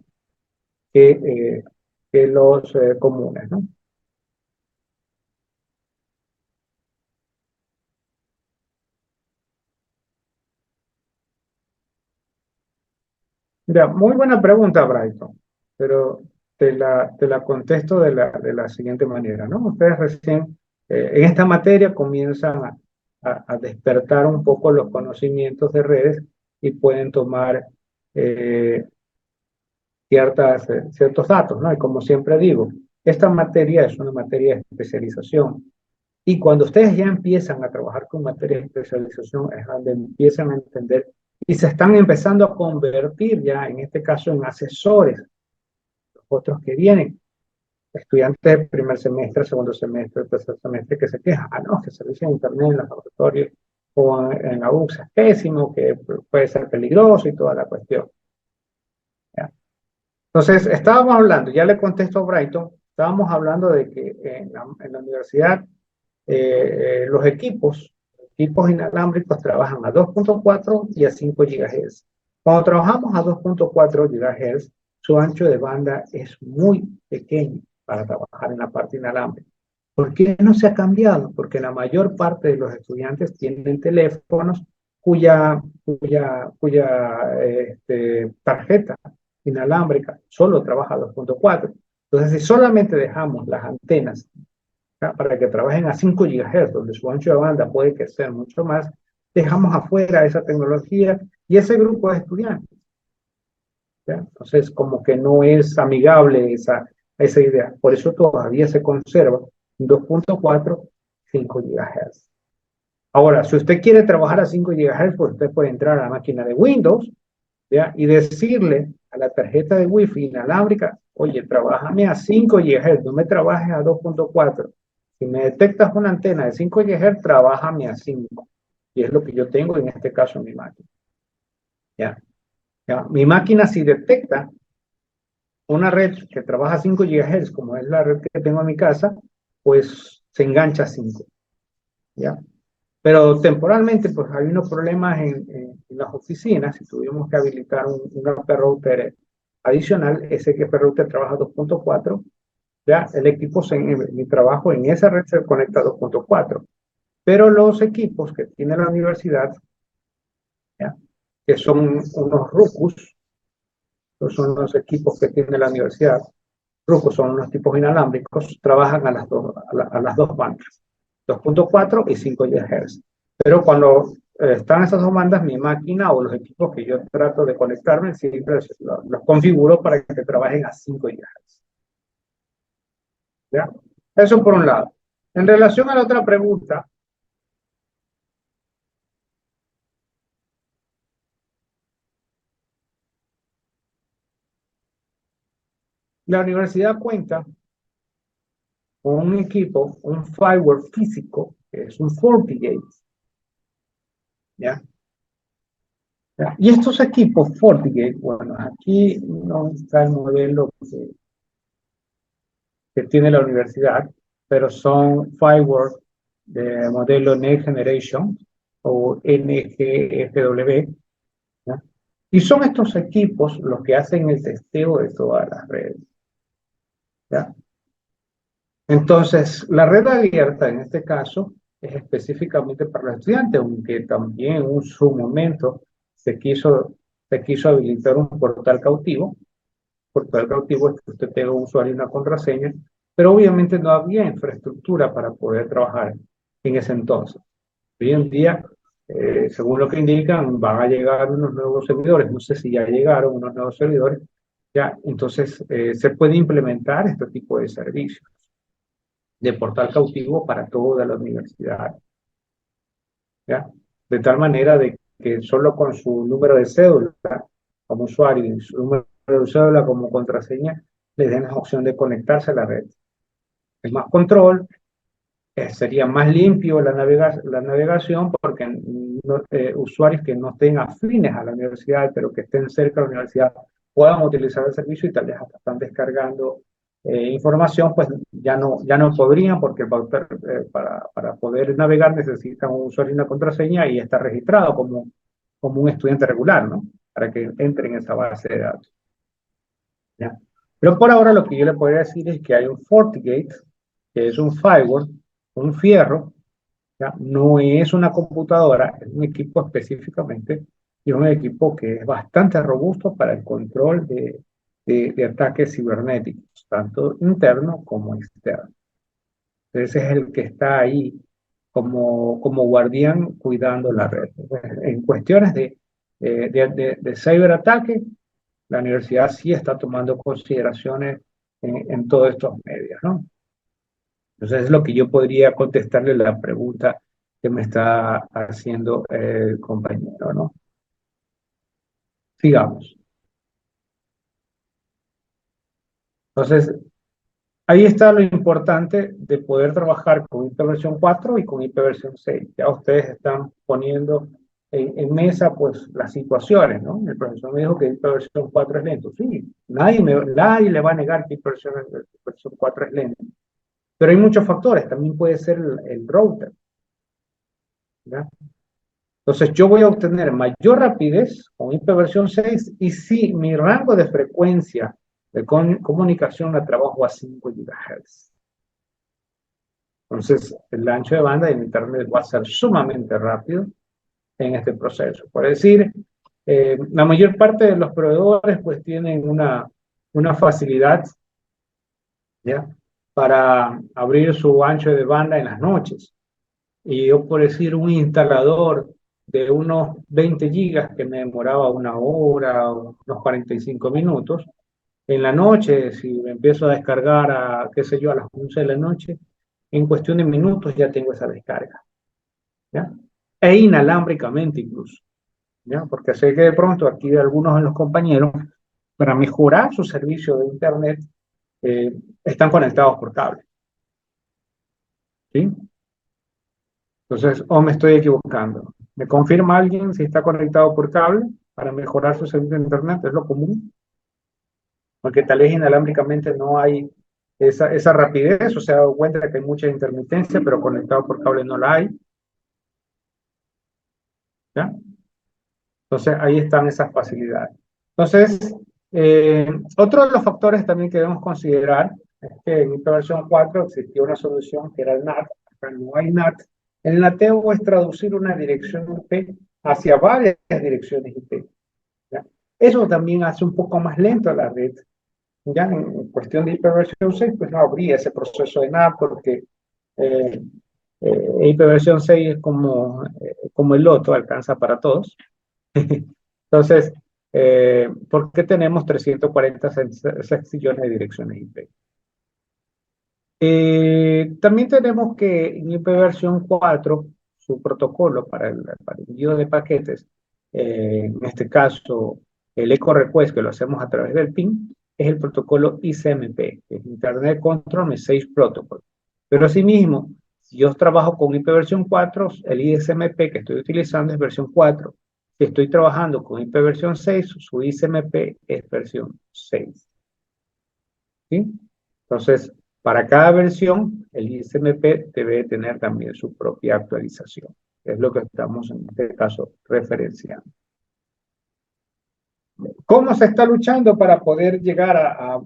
Que los comunes, ¿no? Mira, muy buena pregunta, Brighton, pero te la contesto de la siguiente manera, ¿no? Ustedes recién en esta materia comienzan a despertar un poco los conocimientos de redes y pueden tomar eh, ciertos datos, ¿no? Y como siempre digo, esta materia es una materia de especialización. Y cuando ustedes ya empiezan a trabajar con materia de especialización, es donde empiezan a entender y se están empezando a convertir ya, en este caso, en asesores. Los otros que vienen, estudiantes de primer semestre, segundo semestre, tercer semestre, que se quejan, no, que el servicio de internet en los laboratorios o en la UCSA es pésimo, que puede ser peligroso y toda la cuestión. ¿Ya? Entonces, estábamos hablando, ya le contesto a Brighton, estábamos hablando de que en la universidad los equipos inalámbricos trabajan a 2.4 y a 5 GHz. Cuando trabajamos a 2.4 GHz, su ancho de banda es muy pequeño para trabajar en la parte inalámbrica. ¿Por qué no se ha cambiado? Porque la mayor parte de los estudiantes tienen teléfonos cuya tarjeta inalámbrica solo trabaja a 2.4. Entonces, si solamente dejamos las antenas, ¿ya?, para que trabajen a 5 GHz, donde su ancho de banda puede crecer mucho más, dejamos afuera esa tecnología y ese grupo de estudiantes, ¿ya? Entonces, como que no es amigable esa idea. Por eso todavía se conserva 2.4, 5 GHz. Ahora, si usted quiere trabajar a 5 GHz, pues usted puede entrar a la máquina de Windows, ¿ya?, y decirle a la tarjeta de Wi-Fi inalámbrica: oye, trabájame a 5 GHz, no me trabajes a 2.4. Si me detectas una antena de 5 GHz, trabájame a 5. Y es lo que yo tengo en este caso en mi máquina. ¿Ya? ¿Ya? Mi máquina, si detecta una red que trabaja a 5 GHz, como es la red que tengo en mi casa, pues se engancha a 5. ¿Ya? Pero temporalmente, pues hay unos problemas en las oficinas y tuvimos que habilitar un AP router adicional. Ese AP router trabaja a 2.4. Ya, el equipo, mi trabajo en esa red se conecta a 2.4. Pero los equipos que tiene la universidad, ¿ya?, que son unos RUCUS, son los equipos que tiene la universidad. RUCUS son unos tipos inalámbricos, trabajan a las dos bandas, 2.4 y 5 GHz. Pero cuando están esas dos bandas, mi máquina o los equipos que yo trato de conectarme, siempre los configuro para que trabajen a 5 GHz. ¿Ya? Eso por un lado. En relación a la otra pregunta, la universidad cuenta con un equipo, un firewall físico, que es un FortiGate. ¿Ya? ¿Ya? Y estos equipos FortiGate, bueno, aquí no está el modelo que tiene la universidad, pero son firewall de modelo Next Generation o NGFW. ¿Ya? Y son estos equipos los que hacen el testeo de todas las redes. ¿Ya? Entonces, la red abierta en este caso es específicamente para los estudiantes, aunque también en su momento se quiso habilitar un portal cautivo. Portal cautivo es que usted tenga un usuario y una contraseña, pero obviamente no había infraestructura para poder trabajar en ese entonces. Hoy en día, según lo que indican, van a llegar unos nuevos servidores. No sé si ya llegaron unos nuevos servidores. Ya, entonces se puede implementar este tipo de servicios de portal cautivo para toda la universidad, ¿ya? De tal manera de que solo con su número de cédula como usuario y su número de cédula como contraseña les den la opción de conectarse a la red. Es más control, sería más limpio la navegación porque usuarios que no estén afines a la universidad, pero que estén cerca de la universidad, puedan utilizar el servicio y tal vez hasta están descargando información, pues ya no podrían porque para poder navegar necesitan un usuario y una contraseña y estar registrado como un estudiante regular, ¿no? Para que entre en esa base de datos. ¿Ya? Pero por ahora lo que yo le podría decir es que hay un FortiGate, que es un firewall, un fierro, ¿ya? No es una computadora, es un equipo específicamente y un equipo que es bastante robusto para el control de ataques cibernéticos, tanto interno como externo. Ese es el que está ahí como guardián cuidando la red. En cuestiones de ciberataque, la universidad sí está tomando consideraciones en todos estos medios, ¿no? Entonces es lo que yo podría contestarle la pregunta que me está haciendo el compañero, ¿no? Sigamos. Entonces, ahí está lo importante de poder trabajar con IPv 4 y con IPv 6. Ya ustedes están poniendo en mesa pues las situaciones, ¿no? El profesor me dijo que IPv 4 es lento. Sí, nadie le va a negar que IPv 4 es lento. Pero hay muchos factores. También puede ser el router, ¿ya? Entonces yo voy a obtener mayor rapidez con versión 6 y si mi rango de frecuencia de comunicación la trabajo a 5 GHz. Entonces el ancho de banda en Internet va a ser sumamente rápido en este proceso. Por decir, la mayor parte de los proveedores pues tienen una facilidad, ¿ya?, para abrir su ancho de banda en las noches. Y yo, por decir, un instalador de unos 20 gigas que me demoraba una hora o unos 45 minutos, en la noche, si me empiezo a descargar a, qué sé yo, a las 11 de la noche, en cuestión de minutos ya tengo esa descarga, ¿ya? E inalámbricamente incluso, ¿ya? Porque sé que de pronto aquí algunos de los compañeros, para mejorar su servicio de Internet, eh, están conectados por cable, ¿sí? Entonces, o me estoy equivocando. ¿Me confirma alguien si está conectado por cable para mejorar su servicio de Internet? Es lo común. Porque tal vez inalámbricamente no hay esa rapidez, o se ha dado cuenta de que hay mucha intermitencia, pero conectado por cable no la hay, ¿ya? Entonces, ahí están esas facilidades. Entonces, otro de los factores también que debemos considerar es que en esta versión 4 existía una solución que era el NAT, acá no hay NAT. El nateo es traducir una dirección IP hacia varias direcciones IP, ¿ya? Eso también hace un poco más lento la red. Ya en cuestión de IPv6, pues no habría ese proceso de NAT porque eh, IPv6 es como el loto, alcanza para todos. Entonces, ¿por qué tenemos 346 millones de direcciones IP? También tenemos que en IPv4, su protocolo para el envío de paquetes, en este caso el echo request que lo hacemos a través del PIN, es el protocolo ICMP, que es Internet Control Message Protocol. Pero asimismo, si yo trabajo con IPv4, el ISMP que estoy utilizando es versión 4. Si estoy trabajando con IPv6, su ICMP es versión 6. ¿Sí? Entonces, para cada versión, el ISMP debe tener también su propia actualización. Es lo que estamos en este caso referenciando. ¿Cómo se está luchando para poder llegar a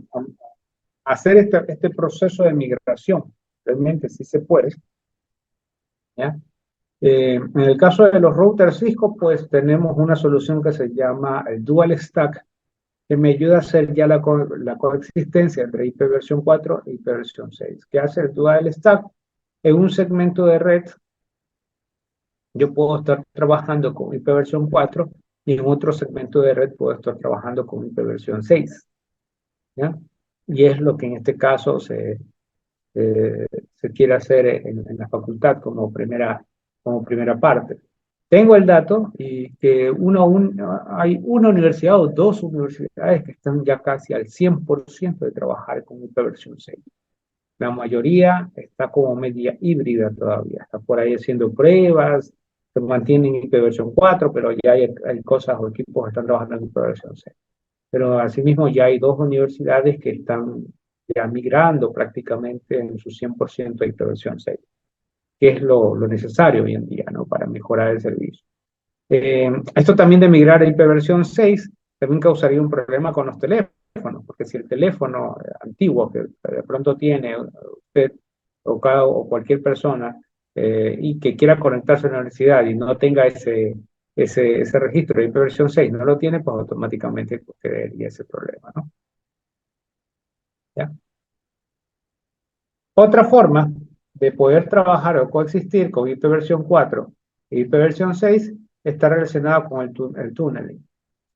hacer este proceso de migración? Realmente sí se puede, ¿ya? En el caso de los routers Cisco, pues tenemos una solución que se llama el Dual Stack, que me ayuda a hacer ya la coexistencia entre IPv4 e IPv6. ¿Qué hace el Dual Stack? En un segmento de red, yo puedo estar trabajando con IPv4 y en otro segmento de red puedo estar trabajando con IPv6, ¿ya? Y es lo que en este caso se quiere hacer en la facultad como primera parte. Tengo el dato y que hay una universidad o dos universidades que están ya casi al 100% de trabajar con IPv6. La mayoría está como media híbrida todavía, está por ahí haciendo pruebas, se mantienen IPv4, pero ya hay cosas o equipos que están trabajando en IPv6. Pero asimismo ya hay dos universidades que están ya migrando prácticamente en su 100% a IPv6, que es lo necesario hoy en día, ¿no?, para mejorar el servicio. Esto también de migrar a IPv6 también causaría un problema con los teléfonos, porque si el teléfono antiguo que de pronto tiene usted o cualquier persona y que quiera conectarse a la universidad y no tenga ese registro de IPv6, no lo tiene, pues automáticamente tendría ese problema, ¿no? ¿Ya? Otra forma de poder trabajar o coexistir con IPv4 y IPv6 está relacionada con el tunneling.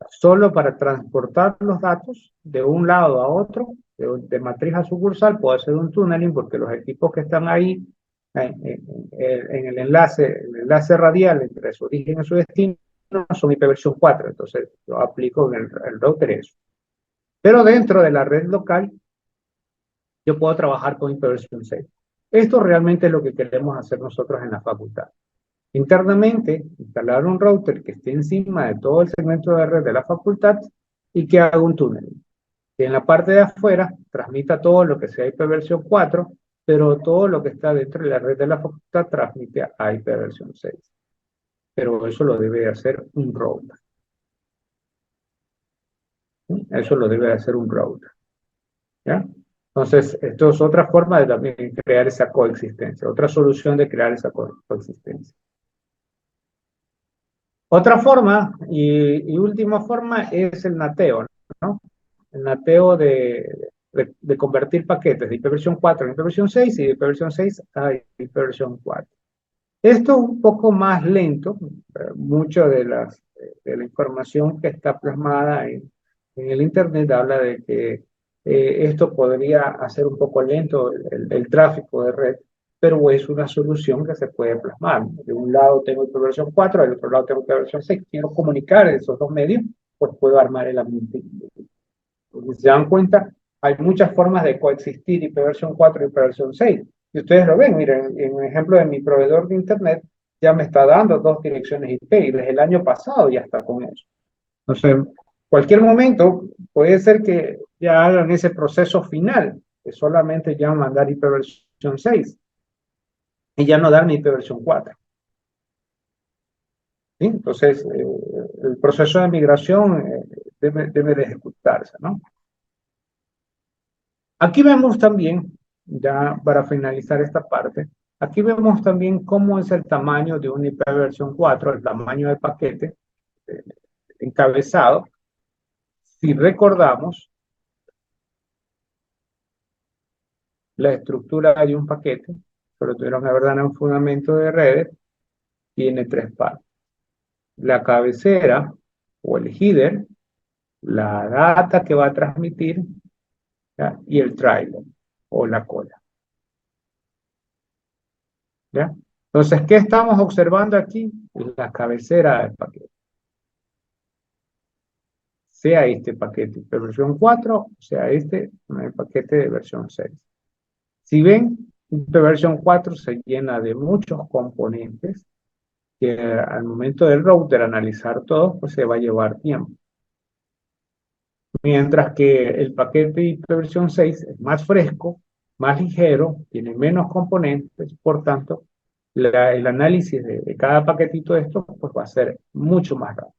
Solo para transportar los datos de un lado a otro, de matriz a sucursal, puedo hacer un tunneling porque los equipos que están ahí en el enlace radial entre su origen y su destino son IPv4, entonces yo aplico en el router eso. Pero dentro de la red local, yo puedo trabajar con IPv6. Esto realmente es lo que queremos hacer nosotros en la facultad. Internamente, instalar un router que esté encima de todo el segmento de red de la facultad y que haga un túnel. Que en la parte de afuera transmita todo lo que sea IPv4, pero todo lo que está dentro de la red de la facultad transmite a IPv6. pero eso lo debe hacer un router. ¿Sí? Eso lo debe hacer un router. ¿Ya? Entonces, esto es otra forma de también crear esa coexistencia, otra solución de crear esa coexistencia. Otra forma y última forma es el nateo, ¿no? El nateo de convertir paquetes de hiperversión 4 a hiperversión 6 y de hiperversión 6 a hiperversión 4. Esto es un poco más lento, mucho de la información que está plasmada en el Internet habla de que esto podría hacer un poco lento el tráfico de red, pero es una solución que se puede plasmar. De un lado tengo hiperversión 4, del otro lado tengo hiperversión 6. Quiero comunicar esos dos medios, pues puedo armar el ambiente. Si se dan cuenta, hay muchas formas de coexistir hiperversión 4 y hiperversión 6. Y ustedes lo ven, miren, en un ejemplo de mi proveedor de Internet, ya me está dando dos direcciones IP y desde el año pasado ya está con eso. Entonces, cualquier momento puede ser que ya hagan ese proceso final, que solamente ya mandar hiperversión 6 y ya no dar ni hiperversión 4. ¿Sí? Entonces, el proceso de migración debe de ejecutarse, ¿no? Aquí vemos también, ya para finalizar esta parte, aquí vemos también cómo es el tamaño de una hiperversión 4, el tamaño del paquete eh, encabezado. Si recordamos, la estructura de un paquete, sobre todo en la verdad en un fundamento de redes, tiene tres partes. La cabecera o el header, la data que va a transmitir, ¿ya? Y el trailer o la cola. ¿Ya? Entonces, ¿qué estamos observando aquí? La cabecera del paquete. Sea este paquete de versión 4, sea este el paquete de versión 6. Si ven, la versión 4 se llena de muchos componentes que al momento del router analizar todos, pues se va a llevar tiempo. Mientras que el paquete de versión 6 es más fresco, más ligero, tiene menos componentes, por tanto, el análisis de cada paquetito de estos pues va a ser mucho más rápido.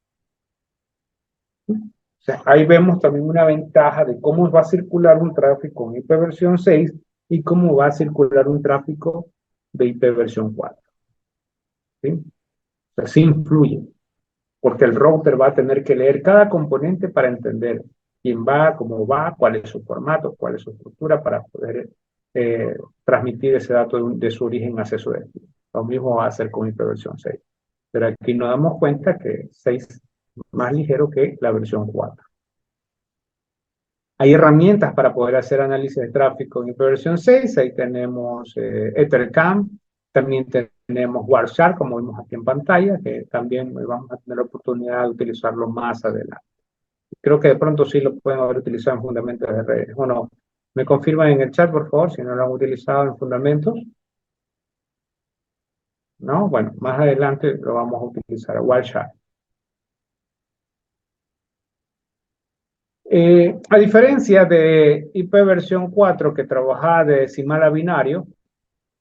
O sea, ahí vemos también una ventaja de cómo va a circular un tráfico en hiperversión 6 y cómo va a circular un tráfico de hiperversión 4. ¿Sí? O sea, sí influye, porque el router va a tener que leer cada componente para entender quién va, cómo va, cuál es su formato, cuál es su estructura para poder transmitir ese dato de su origen hacia su destino. Lo mismo va a hacer con hiperversión 6. Pero aquí nos damos cuenta que 6 es más ligero que la versión 4. Hay herramientas para poder hacer análisis de tráfico en hiperversión 6. Ahí tenemos Ethercam, también tenemos Wireshark, como vemos aquí en pantalla, que también vamos a tener la oportunidad de utilizarlo más adelante. Creo que de pronto sí lo pueden haber utilizado en fundamentos de redes. Bueno, me confirman en el chat, por favor, si no lo han utilizado en fundamentos. ¿No? Bueno, más adelante lo vamos a utilizar, Wireshark. A diferencia de hiperversión 4 que trabaja de decimal a binario,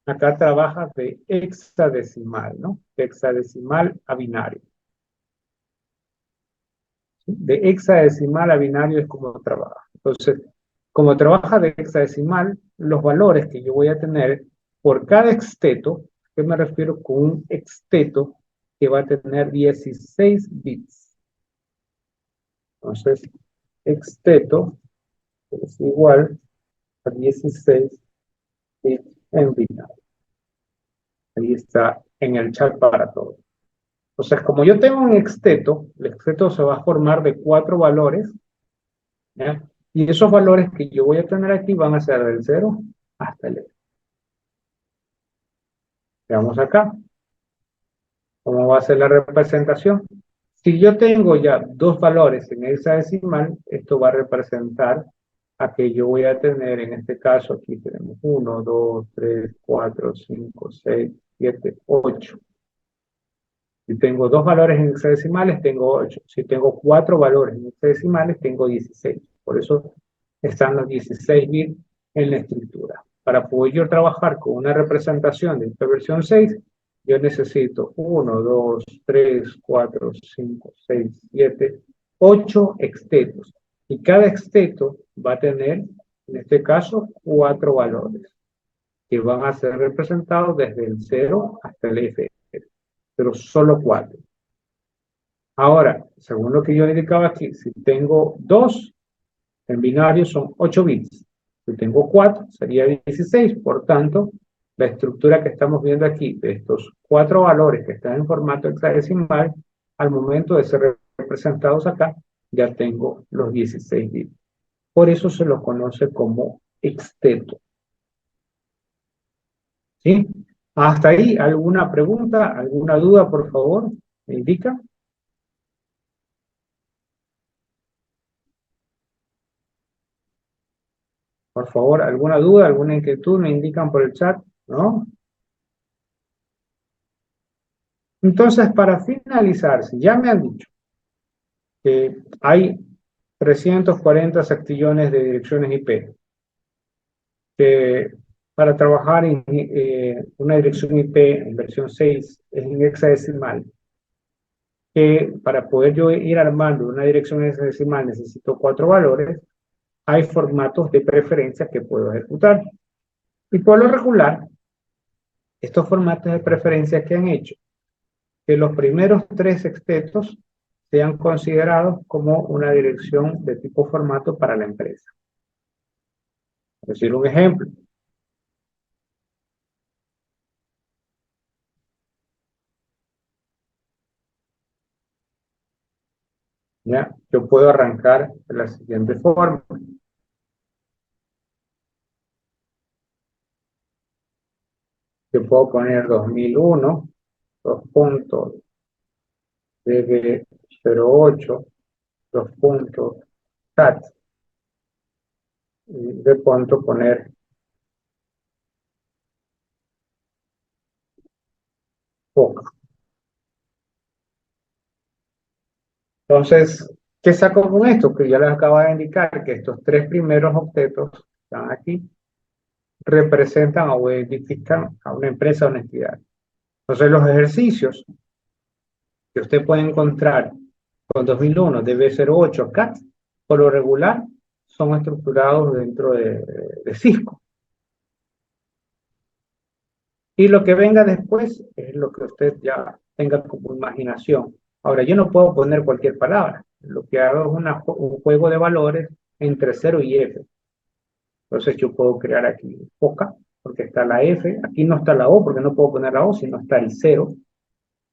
acá trabaja de hexadecimal, ¿no? De hexadecimal a binario. ¿Sí? De hexadecimal a binario es como trabaja. Entonces, como trabaja de hexadecimal, los valores que yo voy a tener por cada exteto, ¿qué me refiero con un exteto que va a tener 16 bits? Entonces, exteto es igual a 16 bits en binario. Ahí está en el chat para todos. Entonces, como yo tengo un exteto, el exteto se va a formar de 4 valores, ¿ya? Y esos valores que yo voy a tener aquí van a ser del 0 hasta el E. Veamos acá. ¿Cómo va a ser la representación? Si yo tengo ya 2 valores en hexadecimal, esto va a representar a que yo voy a tener, en este caso, aquí tenemos 1, 2, 3, 4, 5, 6, 7, 8. Si tengo 2 valores en hexadecimales, tengo 8. Si tengo 4 valores en hexadecimales, tengo 16. Por eso están los 16 bits en la estructura. Para poder yo trabajar con una representación de esta versión 6, yo necesito 1, 2, 3, 4, 5, 6, 7, 8 estetos. Y cada esteto va a tener, en este caso, 4 valores que van a ser representados desde el 0 hasta el F, pero solo 4. Ahora, según lo que yo indicaba aquí, si tengo 2, en binario son 8 bits. Si tengo 4, sería 16. Por tanto, la estructura que estamos viendo aquí, de estos 4 valores que están en formato hexadecimal, al momento de ser representados acá, ya tengo los 16 bits. Por eso se los conoce como exteto. ¿Sí? Hasta ahí, ¿alguna pregunta, alguna duda, por favor? ¿Me indica? Por favor, ¿alguna duda, alguna inquietud? ¿Me indican por el chat? ¿No? Entonces, para finalizar, si ya me han dicho que hay 340 sextillones de direcciones IP, que para trabajar en una dirección IP en versión 6 es en hexadecimal, que para poder yo ir armando una dirección hexadecimal necesito 4 valores, hay formatos de preferencia que puedo ejecutar. Y por lo regular, estos formatos de preferencia que han hecho que los primeros 3 sextetos sean considerados como una dirección de tipo formato para la empresa. Es decir, un ejemplo. ¿Ya? Yo puedo arrancar de la siguiente forma. Yo puedo poner 2001, 2 puntos, DB08, 2 puntos, SAT. Y de pronto poner POCA. Entonces, ¿qué saco con esto? Que ya les acabo de indicar que estos 3 primeros octetos que están aquí representan o identifican a una empresa o una entidad. Entonces, los ejercicios que usted puede encontrar con 2001 DB08 CAT, por lo regular, son estructurados dentro de Cisco. Y lo que venga después es lo que usted ya tenga como imaginación. Ahora, yo no puedo poner cualquier palabra. Lo que hago es un juego de valores entre 0 y F. Entonces yo puedo crear aquí POCA, porque está la F. Aquí no está la O, porque no puedo poner la O, sino está el 0.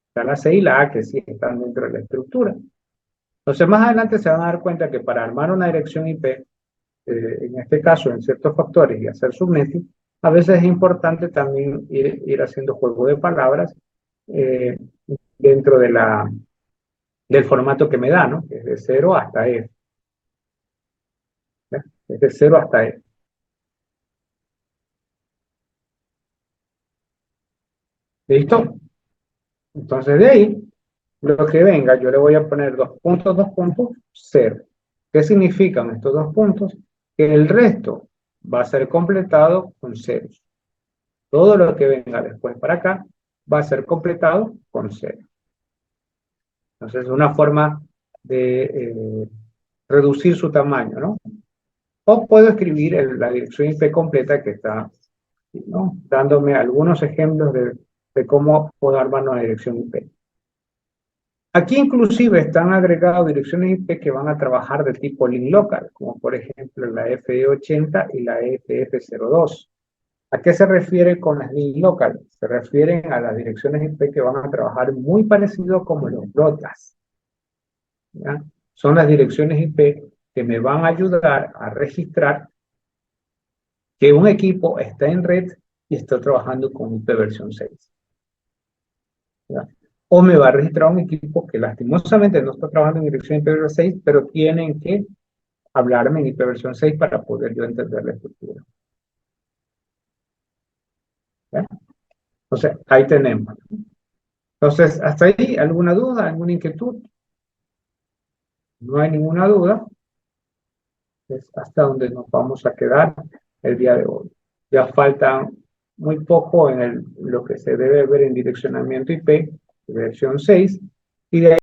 Está la C y la A, que sí están dentro de la estructura. Entonces, más adelante se van a dar cuenta que para armar una dirección IP, en este caso, en ciertos factores y hacer subnetting, a veces es importante también ir haciendo juego de palabras eh, dentro del formato que me da, ¿no? Es de 0 hasta F. ¿Ves? Es de 0 hasta F. ¿Listo? Entonces, de ahí, lo que venga, yo le voy a poner 2 puntos, 0. ¿Qué significan estos 2 puntos? Que el resto va a ser completado con ceros. Todo lo que venga después para acá va a ser completado con 0. Entonces, es una forma de reducir su tamaño, ¿no? O puedo escribir la dirección IP completa que está, ¿no?, dándome algunos ejemplos de cómo puedo armar una dirección IP. Aquí inclusive están agregadas direcciones IP que van a trabajar de tipo link local, como por ejemplo la FE80 y la FF02. ¿A qué se refiere con las link local? Se refieren a las direcciones IP que van a trabajar muy parecido como los broadcasts. ¿Ya? Son las direcciones IP que me van a ayudar a registrar que un equipo está en red y está trabajando con IP versión 6. ¿Ya? O me va a registrar un equipo que lastimosamente no está trabajando en dirección IP versión 6, pero tienen que hablarme en IP versión 6 para poder yo entender la estructura. ¿Ya? Entonces, ahí tenemos. Entonces, hasta ahí, ¿alguna duda, alguna inquietud? No hay ninguna duda. Es hasta donde nos vamos a quedar el día de hoy. Ya faltan muy poco en lo que se debe ver en direccionamiento IP, versión 6, y de ahí